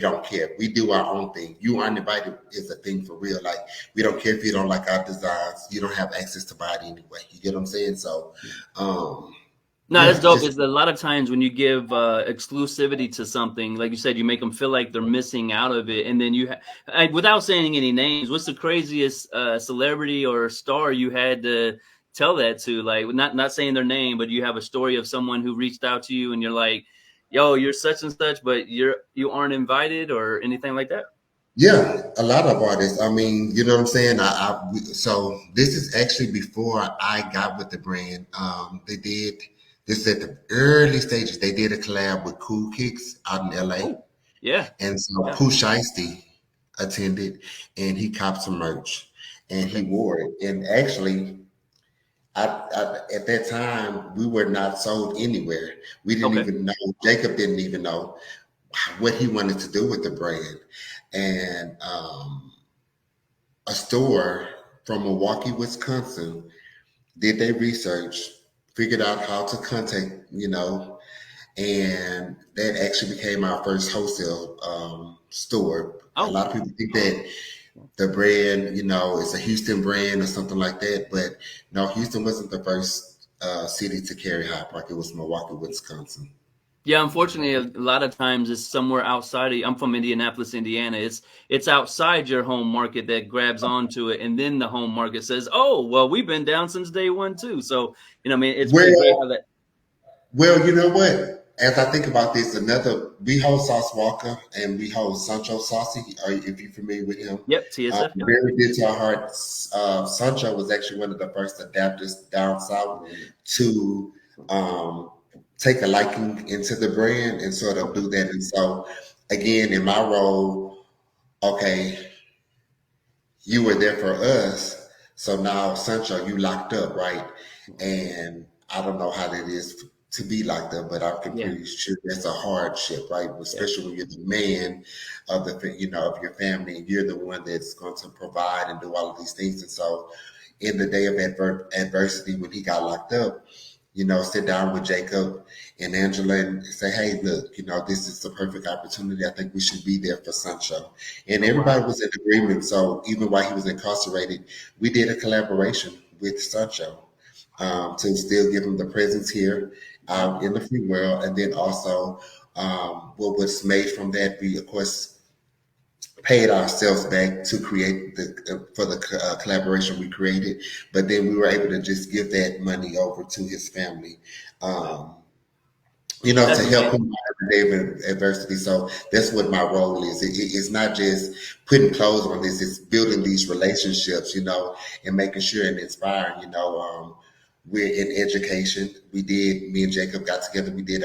don't care. We do our own thing. You aren't invited is a thing for real. Like we don't care if you don't like our designs. You don't have access to buy it anyway. You get what I'm saying? So No, that's dope. just Is a lot of times when you give exclusivity to something, like you said, you make them feel like they're missing out of it, and then without saying any names, what's the craziest celebrity or star you had to tell that to? Like, not saying their name, but you have a story of someone who reached out to you, and you're like, "Yo, you're such and such, but you aren't invited," or anything like that. yeah, a lot of artists. I mean, you know what I'm saying? So this is actually before I got with the brand. They did this at the early stages. They did a collab with Cool Kicks out in LA. Oh, yeah, And so yeah, Pooh Shiesty attended and he copped some merch and he okay, wore it. And actually, at that time, we were not sold anywhere. We didn't okay, even know, Jacob didn't even know what he wanted to do with the brand. And a store from Milwaukee, Wisconsin, did their research, figured out how to contact, and that actually became our first wholesale store. A oh, lot of people think that the brand, is a Houston brand or something like that, but no, Houston wasn't the first city to carry High Park. It was Milwaukee, Wisconsin. yeah. Unfortunately, a lot of times it's somewhere outside of. I'm from Indianapolis, Indiana. It's outside your home market that grabs onto it, and then the home market says, "Oh, well, we've been down since day one too." So, I mean, it's pretty great Well, how that. well, you know what? As I think about this, we hold Sauce Walker and we hold Sancho Saucy. If you're familiar with him, Yep, TSF. Yep. very dear to our hearts. Sancho was actually one of the first adapters down south to um, take a liking into the brand and sort of Okay. do that. And so, again, in my role, okay, you were there for us. So now, Sancho, you locked up, right? And I don't know how that is to be locked up, but I'm Yeah. pretty sure that's a hardship, right? Yeah. Especially when you're the man of of your family, and you're the one that's going to provide and do all of these things. And so, in the day of adversity, when he got locked up, sit down with Jacob and Angela and say, hey, look, this is the perfect opportunity. I think we should be there for Sancho. And Oh wow. everybody was in agreement. So even while he was incarcerated, we did a collaboration with Sancho to still give him the presence here Yep. in the free world. And then also what was made from that, we, of course, paid ourselves back to create for the collaboration we created, but then we were able to just give that money over to his family, um, That's to help amazing. him out in adversity. So that's what my role is. It's not just putting clothes on this; it's building these relationships, and making sure and inspiring. We're in education. Me and Jacob got together. We did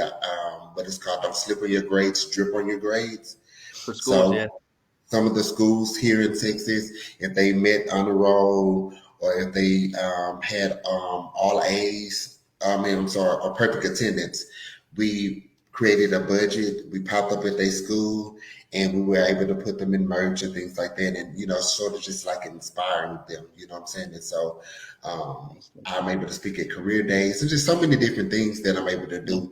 what is called "Don't Slip on Your Grades, Drip on Your Grades." For schools, yeah. So some of the schools here in Texas, if they met on the roll or if they had all A's, I'm sorry, or perfect attendance, we created a budget. We popped up at their school and we were able to put them in merch and things like that. And, sort of just like inspiring them, you know what I'm saying? And so I'm able to speak at career days and just so many different things that I'm able to Yeah. do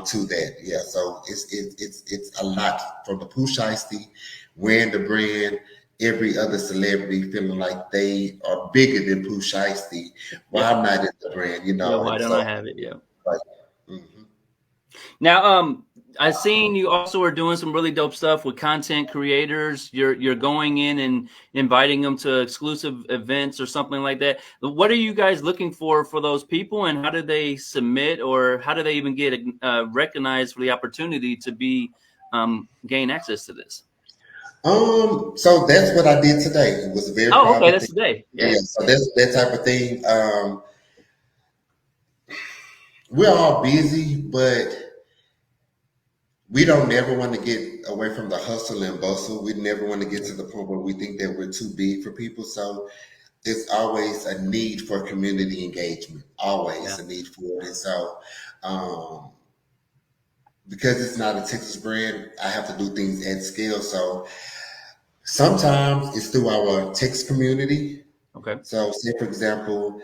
to that. Yeah. So it's a lot from the Pooh Shiesty, wearing the brand, every other celebrity feeling like they are bigger than Pooh Shiesty. Why Yep. I'm not in the brand, Yeah. Why and don't I so have it? Yeah. like, mhm. Now, I've seen you also are doing some really dope stuff with content creators. You're going in and inviting them to exclusive events or something like that. What are you guys looking for those people, and how do they submit, or how do they even get recognized for the opportunity to be gain access to this? So that's what I did today. It was a very Oh, okay, private that's thing. today. Yeah. Yeah, so that's that type of thing. We're all busy, but we don't never want to get away from the hustle and bustle. We never want to get to the point where we think that we're too big for people. So it's always a need for community engagement, Yeah. always a need for it. And so, um, because it's not a Texas brand, I have to do things at scale. So sometimes it's through our Texas community. Okay. So, say for example,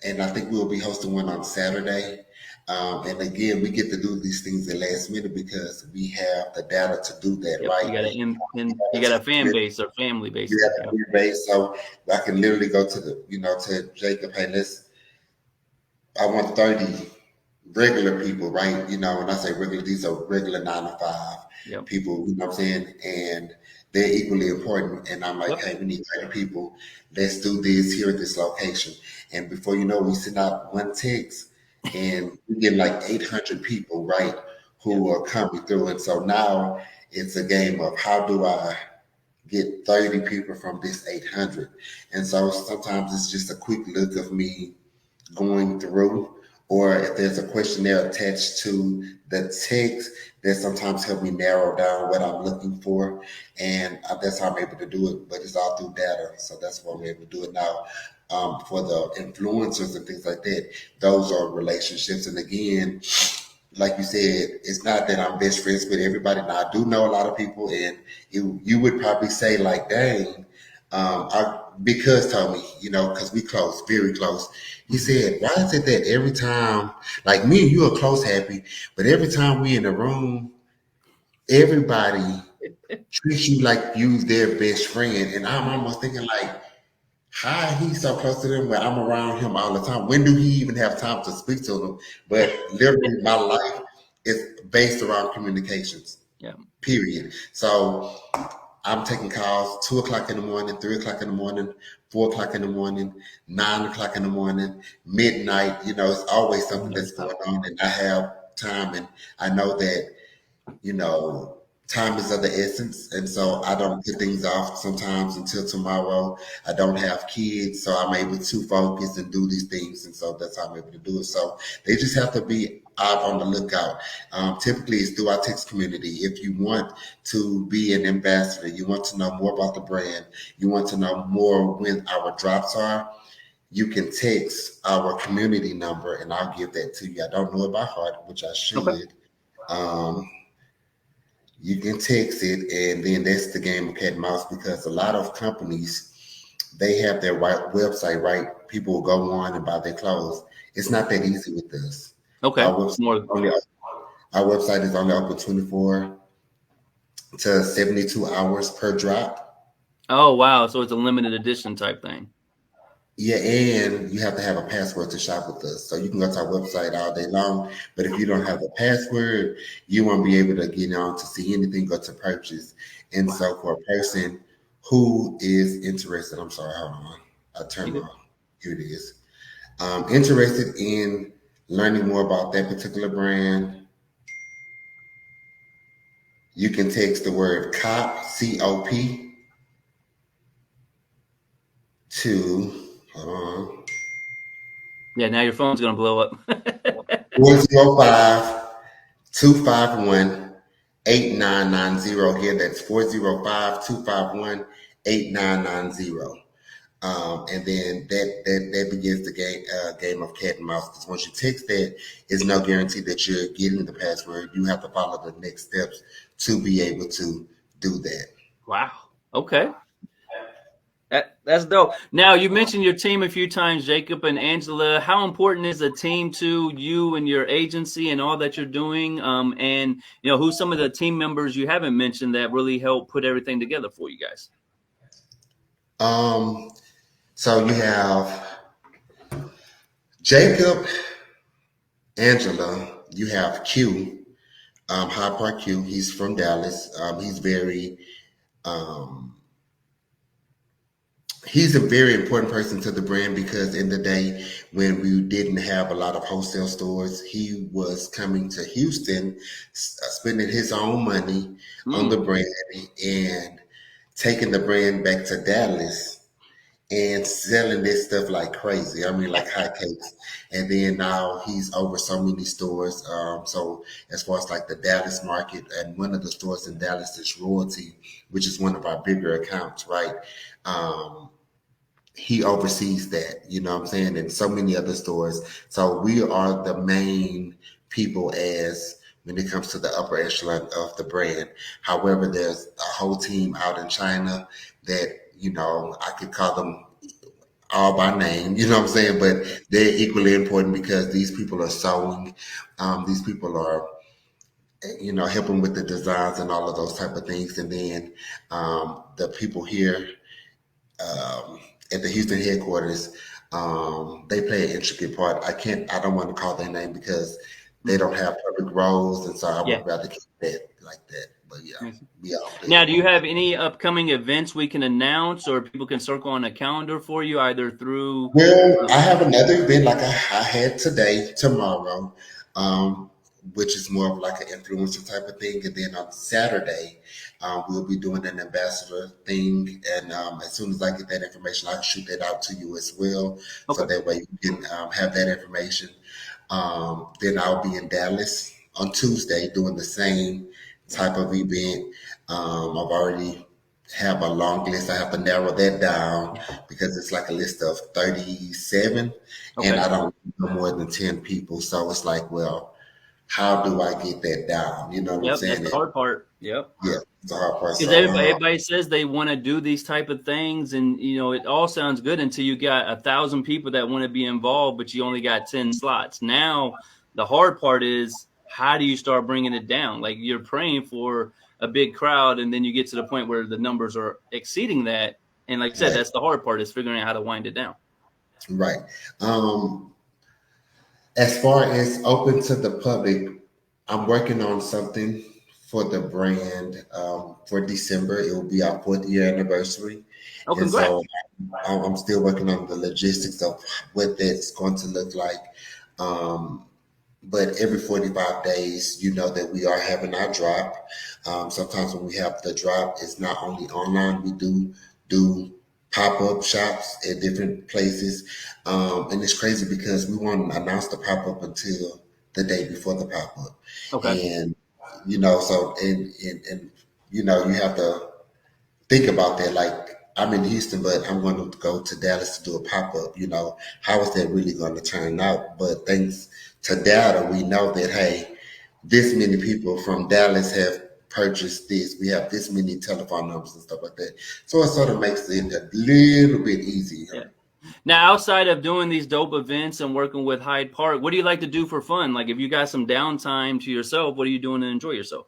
and I think we'll be hosting one on Saturday. And again, we get to do these things at last minute because we have the data to do that, Yep. right? You got you got a fan base or family, We basically. have Yeah. a free base, so I can literally go to to Jacob. Hey, I want 30 regular people, right? When I say regular, these are regular 9 to 5 Yep. people, you know what I'm saying? And they're equally important. And I'm like, Yep. hey, we need 30 people. Let's do this here at this location. And before you know, we send out one text and we get like 800 people, right, Yeah. who are coming through. And so now it's a game of how do I get 30 people from this 800? And so sometimes it's just a quick look of me going through, or if there's a questionnaire attached to the text that sometimes help me narrow down what I'm looking for, and that's how I'm able to do it. But it's all through data, so that's why I'm able to do it now. For the influencers and things like that, those are relationships. And again, like you said, it's not that I'm best friends with everybody. Now I do know a lot of people, and you would probably say like, "Dang," because told me, because we close, very close. He Mhm. said, "Why is it that every time, like me and you are close, Happy, but every time we in the room, everybody treats you like you their best friend?" And I'm almost thinking like, how he's so close to them where I'm around him all the time. When do he even have time to speak to them? But literally, my life is based around communications. Yeah. Period. So I'm taking calls 2 o'clock in the morning, 3 o'clock in the morning, 4 o'clock in the morning, 9 o'clock in the morning, midnight. It's always something that's Nonstop. going on, and I have time, and I know that you know, time is of the essence. And so I don't put things off sometimes until tomorrow. I don't have kids, so I'm able to focus and do these things. And so that's how I'm able to do it. So they just have to be out on the lookout. Typically, it's through our text community. If you want to be an ambassador, you want to know more about the brand, you want to know more when our drops are, you can text our community number and I'll give that to you. I don't know it by heart, which I Okay. should. Um, you can text it, and then that's the game of cat and mouse because a lot of companies they have their website, right? People will go on and buy their clothes. It's not that easy with us. Okay. Our website More. only our website is only open 24 to 72 hours per drop. Oh, wow. So it's a limited edition type thing. Yeah, and you have to have a password to shop with us. So you can go to our website all day long, but if you don't have a password, you won't be able to get on to see anything or to purchase. And Wow. so for a person who is interested, I'm sorry, hold on. I turned You my, here it is. Interested in learning more about that particular brand, you can text the word COP, COP, to, hold on, Yeah, now your phone's gonna blow up. 405 251 8990. Here, that's 405 251 8990. And then that begins the game of cat and mouse. Because once you text that, it's no guarantee that you're getting the password. You have to follow the next steps to be able to do that. Wow. Okay. That's dope. Now you mentioned your team a few times, Jacob and Angela. How important is a team to you and your agency and all that you're doing? And who's some of the team members you haven't mentioned that really help put everything together for you guys? Um, so you have Jacob, Angela, you have Q, High Park Q. He's from Dallas. Um, he's a very important person to the brand because in the day when we didn't have a lot of wholesale stores, he was coming to Houston, spending his own money on the Mm, brand and taking the brand back to Dallas and selling this stuff like crazy. I mean, like hotcakes. And then now he's over so many stores. So as far as like the Dallas market, and one of the stores in Dallas is Royalty, which is one of our bigger accounts, right? Um, he oversees that, you know what I'm saying, and so many other stores. So we are the main people as when it comes to the upper echelon of the brand. However, there's a whole team out in China that, I could call them all by name, you know what I'm saying? But they're equally important because these people are sewing, these people are, helping with the designs and all of those type of things. And then the people here um, at the Houston headquarters, they play an intricate part. I don't want to call their name because they mm, don't have public roles, and so I yeah. would rather keep that like that. But yeah, Yes. we all play a Now, do you role. have any upcoming events we can announce or people can circle on a calendar for you, either through? Well, Uh, I have another event like I had today, tomorrow, um, which is more of like an influencer type of thing. And then on Saturday, we'll be doing an ambassador thing. And as soon as I get that information, I'll shoot that out to you as well. So okay. that way you can have that information. Then I'll be in Dallas on Tuesday doing the same type of event. I've already have a long list. I have to narrow that down because it's like a list of 37 and Okay. I don't know more than 10 people. So it's like, well, how do I get that down? You know what I'm Yep. That's saying? the And hard part. Yep. yeah, it's a hard part. Because So, everybody says they want to do these type of things, and it all sounds good until you got 1,000 people that want to be involved, but you only got 10 slots. Now, the hard part is how do you start bringing it down? Like you're praying for a big crowd, and then you get to the point where the numbers are exceeding that. And like I said, right, that's the hard part is figuring out how to wind it down. right. Um, as far as open to the public, I'm working on something for the brand for December. It will be our 4th year anniversary. Oh, And so congrats! I'm still working on the logistics of what that's going to look like. Um, but every 45 days, you know that we are having our drop. Sometimes when we have the drop, it's not only online, we do pop-up shops at different places. And it's crazy because we won't announce the pop-up until the day before the pop-up. Okay, And, so, and you have to think about that. Like I'm in Houston, but I'm going to go to Dallas to do a pop up. How is that really going to turn out? But thanks to data, we know that hey, this many people from Dallas have purchase this. We have this many telephone numbers and stuff like that. So it sort of makes it a little bit easier. Yeah. Now, outside of doing these dope events and working with Hyde Park, what do you like to do for fun? Like, if you got some downtime to yourself, what are you doing to enjoy yourself?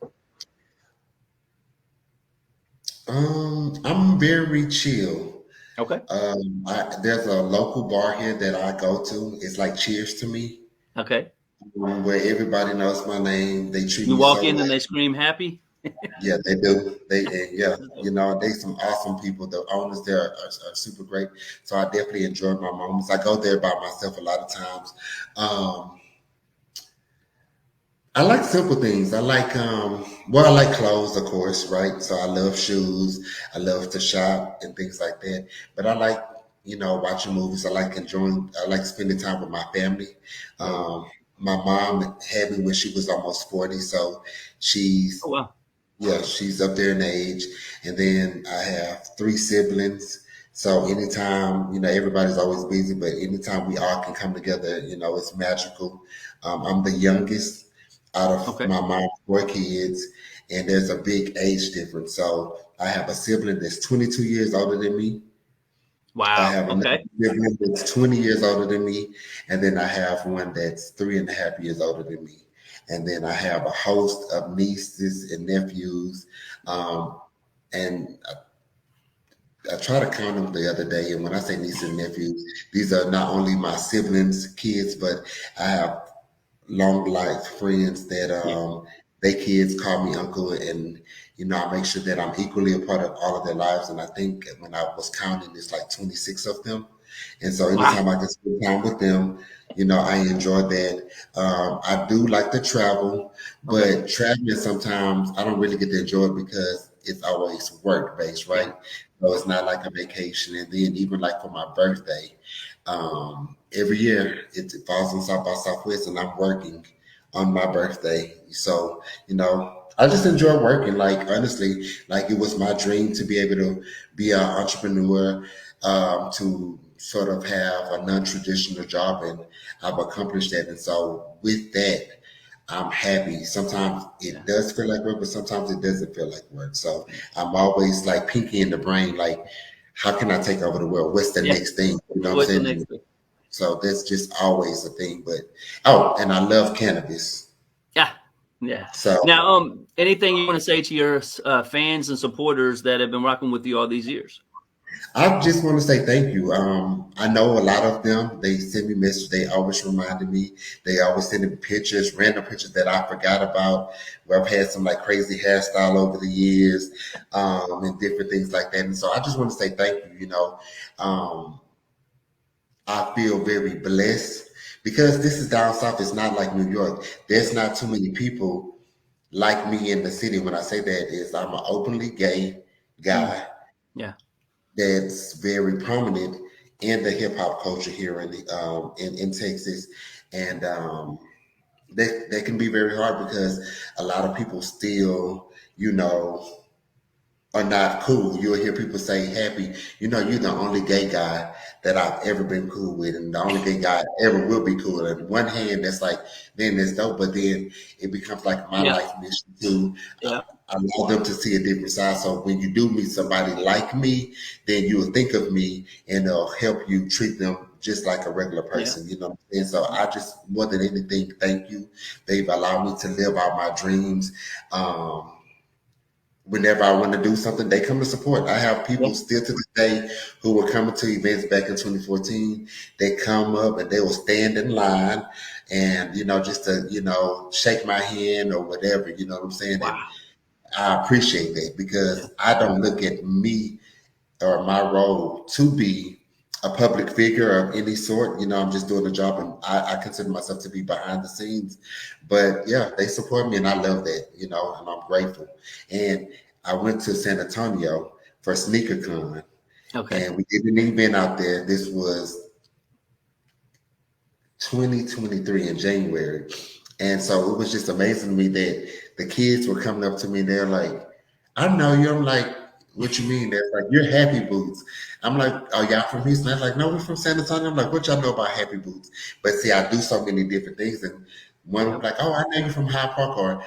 I'm very chill. Okay. There's a local bar here that I go to. It's like Cheers to Me, Okay. where everybody knows my name. They treat You me walk so in and well. they scream happy. Yeah, they do. Yeah, they some awesome people. The owners there are super great. So I definitely enjoy my moments. I go there by myself a lot of times. Um, I like simple things. I like clothes, of course, right? So I love shoes. I love to shop and things like that. But I like, watching movies. I like spending time with my family. Um, my mom had me when she was almost 40. So Oh, she's, wow. yeah, she's up there in age. And then I have three siblings. So anytime, everybody's always busy, but anytime we all can come together, it's magical. I'm the youngest out of Okay. my mom's four kids, and there's a big age difference. So I have a sibling that's 22 years older than me. I Wow. have another Okay. sibling that's 20 years older than me, and then I have one that's 3.5 years older than me. And then I have a host of nieces and nephews. Um, and I tried to count them the other day. And when I say nieces and nephews, these are not only my siblings' kids, but I have long life friends that Yeah. they kids call me uncle, and I make sure that I'm equally a part of all of their lives. And I think when I was counting, it's like 26 of them. And so Wow. anytime I can spend time with them, I enjoy that. I do like to travel, Okay. but traveling sometimes I don't really get to enjoy it because it's always work based, Yeah. right? So it's not like a vacation. And then even like for my birthday, every year it falls on South by Southwest, and I'm working on my birthday. So, I just enjoy working. Like, honestly, like it was my dream to be able to be an entrepreneur, to sort of have a non-traditional job, and I've accomplished that. And so with that, I'm happy. Sometimes Yeah. it does feel like work, but sometimes it doesn't feel like work. So I'm always like pinky in the brain, like, how can I take over the world? What's the Yeah. next thing? You know what I'm What's the saying? next thing? So that's just always a thing. But oh, and I love cannabis. Yeah. Yeah. So Now, anything you want to say to your fans and supporters that have been rocking with you all these years? I just want to say thank you. I know a lot of them. They send me messages. They always reminded me. They always send me pictures, random pictures that I forgot about. Where I've had some like crazy hairstyle over the years, and different things like that. And so I just want to say thank you. I feel very blessed because this is down south. It's not like New York. There's not too many people like me in the city. When I say that is I'm an openly gay Mm. guy Yeah. that's very prominent in the hip hop culture here in Texas, and they can be very hard because a lot of people still, are not cool. You'll hear people say, Happy, you're the only gay guy that I've ever been cool with, and the only gay guy ever will be cool. And on one hand, that's like, man, that's dope. But then it becomes like my Yeah. life mission to Yeah. allow them to see a different side. So when you do meet somebody like me, then you will think of me, and it'll help you treat them just like a regular Yeah. person. You know what I'm saying? So I just, more than anything, thank you. They've allowed me to live out my dreams. Whenever I want to do something, they come to support. I have Yeah. people still to this day who were coming to events back in 2014. They come up and they will stand in line and, just to, shake my hand or whatever, you know what I'm saying? Wow. And I appreciate that Yeah. because I don't look at me or my role to be a public figure of any sort. I'm just doing a job, and I consider myself to be behind the scenes. But yeah, they support me, and I love that, and I'm grateful. And I went to San Antonio for SneakerCon, Okay. and we did an event out there. This was 2023 in January. And so it was just amazing to me that the kids were coming up to me. They're like, I know you. I'm like, what you mean? They're like, you're Happy Bootz. I'm like, oh, y'all from Houston? They're like, no, we're from San Antonio. I'm like, what y'all know about Happy Bootz? But see, I do so many different things. And one Yeah. was like, oh, I know you're from High Park, or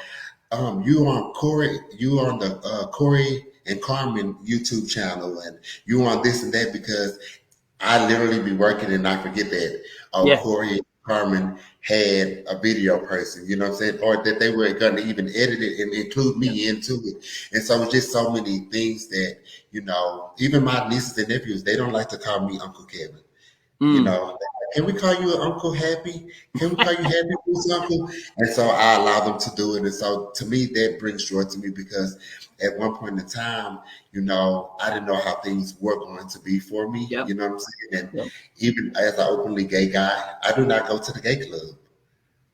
You on Corey, you on the Corey and Carmen YouTube channel, and you on this and that because I literally be working and I forget that Yeah. Corey and Carmen had a video person, you know what I'm saying, or that they were going to even edit it and include Yeah. me into it. And so it's just so many things that, even my nieces and nephews, they don't like to call me Uncle Kevin. You Mm. know, can we call you Uncle Happy? Can we call you Happy Bootz Uncle? And so I allow them to do it. And so to me, that brings joy to me because at one point in time, I didn't know how things were going to be for me. Yep. You know what I'm saying? And Yep. even as an openly gay guy, I do not go to the gay club.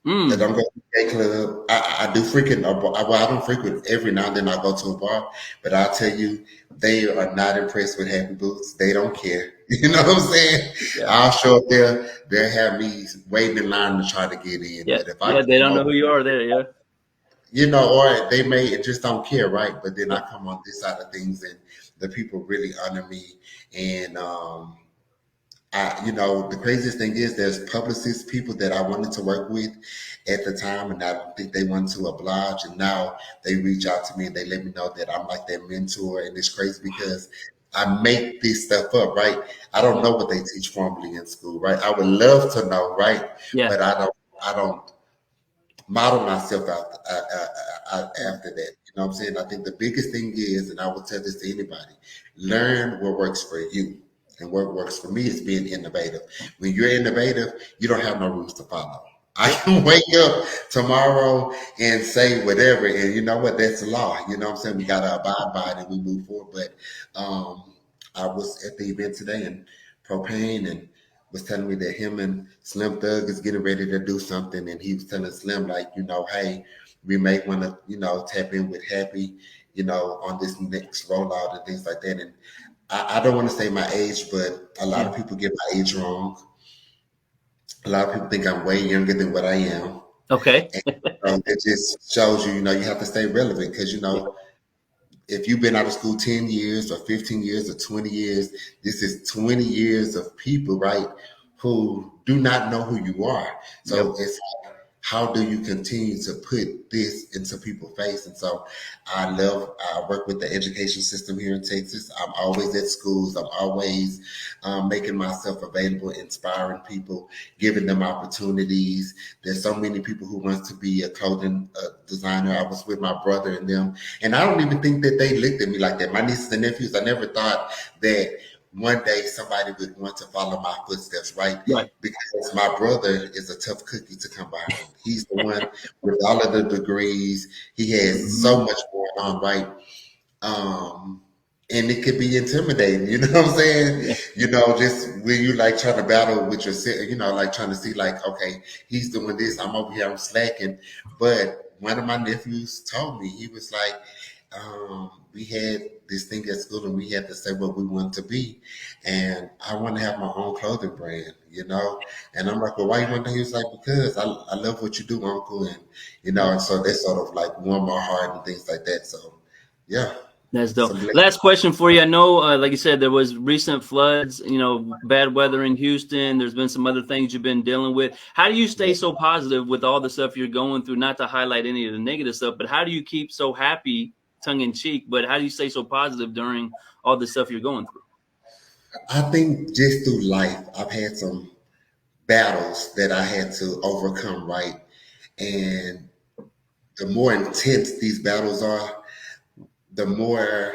I Mm. don't go to the gay club. I do frequent a bar. Well, I don't frequent every now and then. I go to a bar, but I'll tell you, they are not impressed with Happy Boots. They don't care. You know what I'm saying? Yeah. I'll show up there. They'll have me waiting in line to try to get in. Yeah. But if I Yeah. They come don't know over, who you are there. Yeah. or they may just don't care, right? But then I Yep. come on this side of things, and the people really honor me, and the craziest thing is there's publicist people that I wanted to work with at the time, and I don't think they wanted to oblige. And now they reach out to me and they let me know that I'm like their mentor. And it's crazy because I make this stuff up, right? I don't Yeah. know what they teach formally in school, right? I would love to know, right? Yeah. But I don't model myself after that. You know what I'm saying? I think the biggest thing is, and I will tell this to anybody, learn what works for you. And what works for me is being innovative. When you're innovative, you don't have no rules to follow. I Yep. can wake up tomorrow and say whatever, and you know what? That's the law. You know what I'm saying? We got to abide by it and we move forward. But I was at the event today, and Propane and was telling me that him and Slim Thug is getting ready to do something, and he was telling Slim like, hey, we may want to, tap in with Happy, on this next rollout and things like that. And I don't want to say my age, but a lot Yeah. of people get my age wrong. A lot of people think I'm way younger than what I am, Okay. and it just shows you, you have to stay relevant because Yeah. if you've been out of school 10 years or 15 years or 20 years, this is 20 years of people, right, who do not know who you are. Yep. So it's like, how do you continue to put this into people's face? And so I work with the education system here in Texas. I'm always at schools. I'm always making myself available, inspiring people, giving them opportunities. There's so many people who wants to be a clothing designer. I was with my brother and them, and I don't even think that they looked at me like that. My nieces and nephews, I never thought that one day somebody would want to follow my footsteps, right? Right. Because my brother is a tough cookie to come behind. He's the one with all of the degrees. He has Mhm. so much going on, right? Um, and it could be intimidating, you know what I'm saying? Yeah. Just when you like trying to battle with yourself, like trying to see like, okay, he's doing this, I'm over here, I'm slacking. But one of my nephews told me, he was like, we had this thing at school and we had to say what we want to be. And I want to have my own clothing brand. And I'm like, well, why you want to? He was like, because I love what you do, Uncle. And and so that sort of like warmed my heart and things like that. So yeah, That's it's dope. a blessing. Last question for you. I know, like you said, there was recent floods, bad weather in Houston. There's been some other things you've been dealing with. How do you stay so positive with all the stuff you're going through? Not to highlight any of the negative stuff, but how do you keep so happy, tongue in cheek? But how do you stay so positive during all the stuff you're going through? I think just through life, I've had some battles that I had to overcome, right? And the more intense these battles are, the more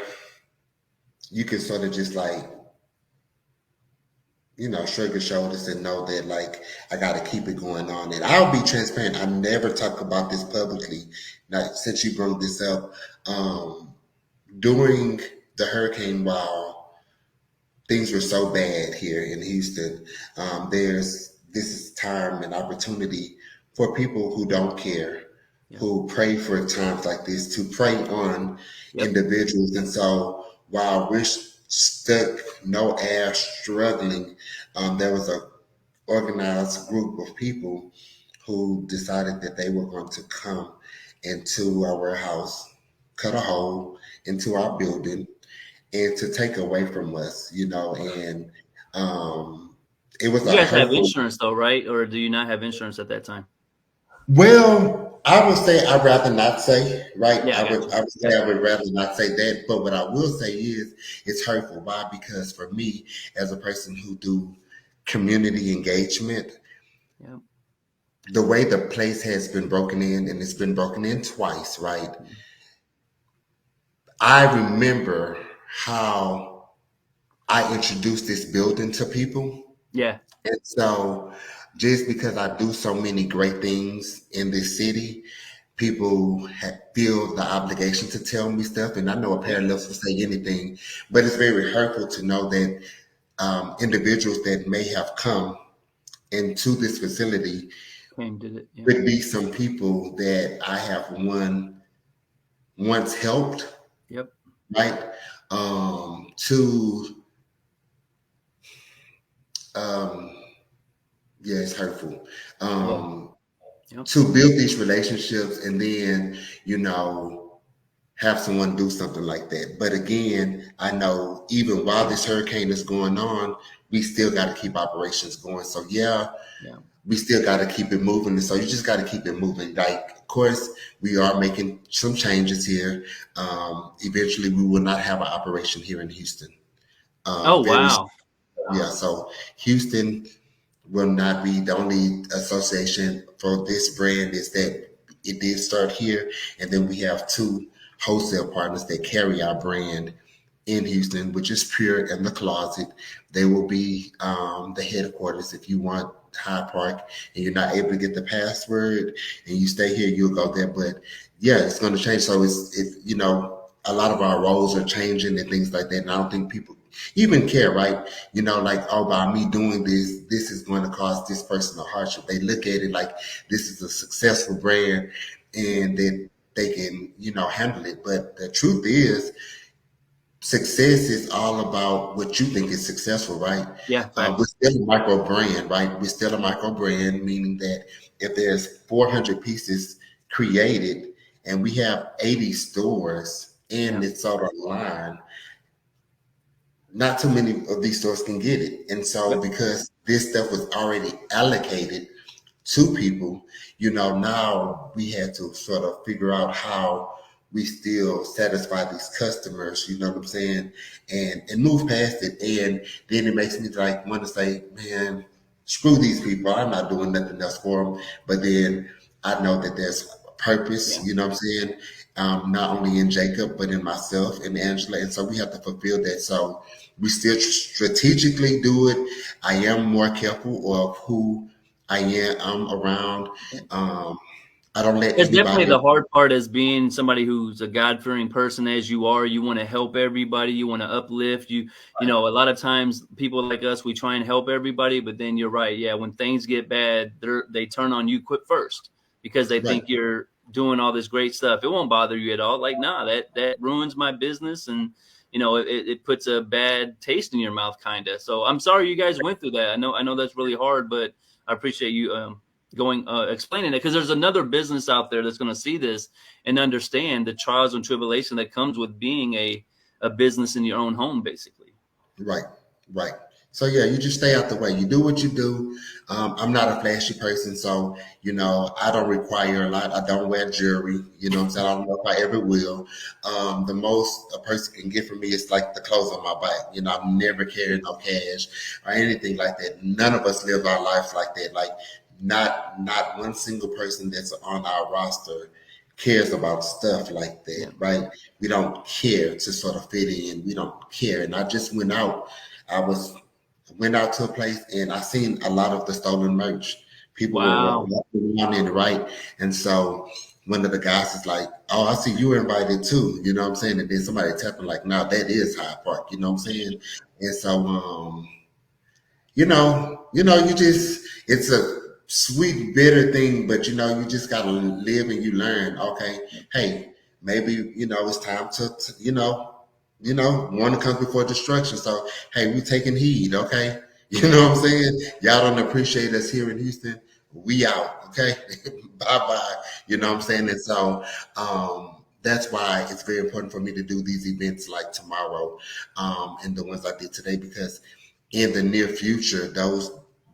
you can sort of just like, shrug your shoulders and know that like I got to keep it going on. And I'll be transparent. I never talk about this publicly. Now, since you brought this up, um, during the hurricane, while things were so bad here in Houston, this is time and opportunity for people who don't care, Yeah. who pray for times like this, to pray on Yep. individuals. And so while we're stuck, no air, struggling, there was a organized group of people who decided that they were going to come into our warehouse, cut a hole into our building, and to take away from us. And um, it was You a guys have hurtful. insurance though, right? Or do you not have insurance at that time? Well, I would say I'd rather not say, right? Yeah, I got you. I would Okay. say I would rather not say that. But what I will say is it's hurtful. Why? Because for me, as a person who do community engagement, Yeah. the way the place has been broken in, and it's been broken in twice, right? I remember how I introduced this building to people. Yeah. And so just because I do so many great things in this city, people feel the obligation to tell me stuff. And I know a Yep. paralyst will say anything, but it's very hurtful to know that individuals that may have come into this facility Came did it. Yeah. could be some people that I have once helped, Yep. right? To um, yeah, it's hurtful. Yeah. Um, Yep. to build these relationships and then, you know, have someone do something like that. But again, I know even while this hurricane is going on, we still got to keep operations going. So yeah, Yeah. we still got to keep it moving. And so you just got to keep it moving. Like, of course, we are making some changes here. Eventually, we will not have an operation here in Houston. Oh Very, wow. yeah. So Houston will not be the only association for this brand is that it did start here. And then we have two wholesale partners that carry our brand in Houston, which is Pure and The Closet. They will be the headquarters. If you want Hyde Park and you're not able to get the password and you stay here, you'll go there. But yeah, it's going to change. So you know, a lot of our roles are changing and things like that. And I don't think people even care, right? You know, like, oh, by me doing this, this is going to cause this person a hardship. They look at it like this is a successful brand and that they can, you know, handle it. But the truth is, success is all about what you think is successful, right? Yeah. We're Facts. still a micro brand, right? We're still a micro brand, meaning that if there's 400 pieces created and we have 80 stores in Yeah. this sort of line, not too many of these stores can get it. And so Yep. because this stuff was already allocated to people, you know, now we had to sort of figure out how we still satisfy these customers, you know what I'm saying, and move past it. And then it makes me like want to say, man, screw these people. I'm not doing nothing else for them. But then I know that there's purpose, Yeah. you know what I'm saying, not only in Jacob, but in myself and Angela. And so we have to fulfill that. So we still strategically do it. I am more careful of who I am around. Um, I don't let It's definitely anybody. the hard part as being somebody who's a God-fearing person as you are. You want to help everybody. You want to uplift. You know, a lot of times people like us, we try and help everybody, but then you're right. Yeah, when things get bad, they turn on you quick first because they Right, think you're doing all this great stuff. It won't bother you at all. Like, nah, that ruins my business, and you know, it puts a bad taste in your mouth, kind of. So I'm sorry you guys went through that. I know that's really hard, but I appreciate you going explaining it because there's another business out there that's going to see this and understand the trials and tribulation that comes with being a business in your own home, basically. right, right. So yeah, you just stay out the way. You do what you do. I'm not a flashy person, so you know I don't require a lot. I don't wear jewelry. You know what I'm saying? I don't know if I ever will. The most a person can get from me is like the clothes on my back. You know, I've never carried no cash or anything like that. None of us live our lives like that. Like not one single person that's on our roster cares about stuff like that, Yeah. right? We don't care to sort of fit in. We don't care. And I just went out. I was went out to a place and I seen a lot of the stolen merch. People were Wow. walking around in, right? And so one of the guys is like, "Oh, I see you were invited too." You know what I'm saying? And then somebody tapping like, "No, that is Hyde Park." You know what I'm saying? And so you just it's a sweet, bitter thing, but you know, you just gotta live and you learn. Okay, hey, maybe it's time to warning comes before destruction. So hey, we taking heed. Okay, you know what I'm saying? Y'all don't appreciate us here in Houston. We out. Okay, bye bye. You know what I'm saying? And so that's why it's very important for me to do these events like tomorrow and the ones I did today because in the near future,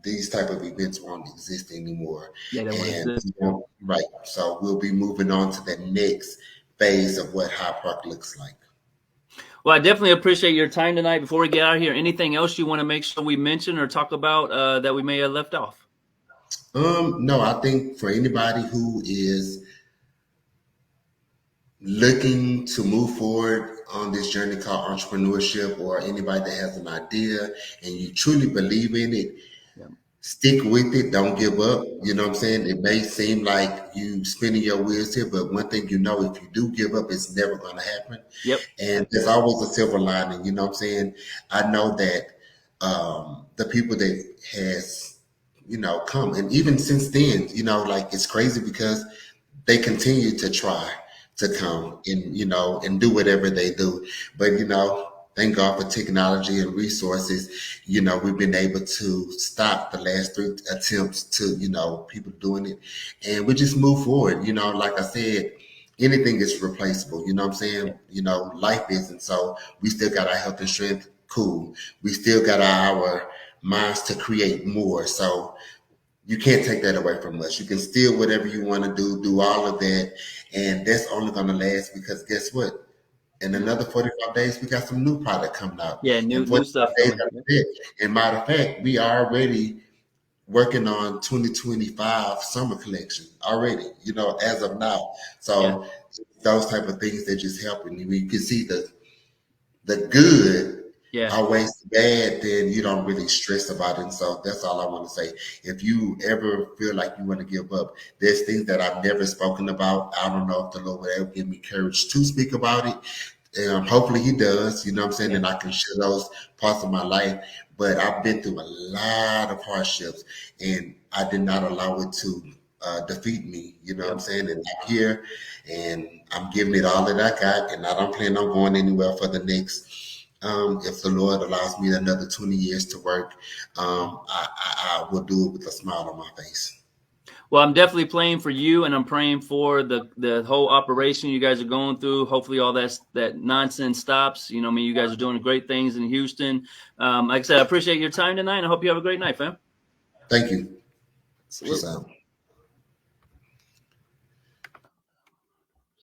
these type of events won't exist anymore, Yeah, that won't and exist. Yeah. Right. So we'll be moving on to the next phase of what High Park looks like. Well, I definitely appreciate your time tonight. Before we get out of here, anything else you want to make sure we mention or talk about that we may have left off? No, I think for anybody who is looking to move forward on this journey called entrepreneurship, or anybody that has an idea and you truly believe in it, Yeah. stick with it. Don't give up. You know what I'm saying? It may seem like you spinning your wheels here, but one thing you know, if you do give up, it's never going to happen. Yep. And there's always a silver lining. You know what I'm saying? I know that the people that has, come, and even since then, like it's crazy because they continue to try to come and and do whatever they do. But thank God for technology and resources. We've been able to stop the last 3 attempts to people doing it, and we just move forward. Like I said, anything is replaceable. You know what I'm saying? Life isn't. So we still got our health and strength. Cool. We still got our minds to create more. So you can't take that away from us. You can steal whatever you want to do all of that. And that's only going to last because guess what? In another 45 days, we got some new product coming out. Yeah, And new 45 stuff days coming. after that. And matter of fact, we are already working on 2025 summer collection already, as of now. Yeah. So those type of things that just helping you. You can see the good Yeah. outweighs the bad, then you don't really stress about it. And so that's all I want to say. If you ever feel like you want to give up, there's things that I've never spoken about. I don't know if the Lord will ever give me courage to speak about it. Hopefully he does, you know what I'm saying? Yeah. And I can share those parts of my life. But I've been through a lot of hardships and I did not allow it to defeat me, you know what I'm Yep. saying? And I'm here and I'm giving it all that I got, and I don't plan on going anywhere for the next. If the Lord allows me another 20 years to work, I will do it with a smile on my face. Well, I'm definitely praying for you, and I'm praying for the whole operation you guys are going through. Hopefully, all that nonsense stops. I mean, you guys are doing great things in Houston. Like I said, I appreciate your time tonight, and I hope you have a great night, fam. Thank you. Peace Salute. out.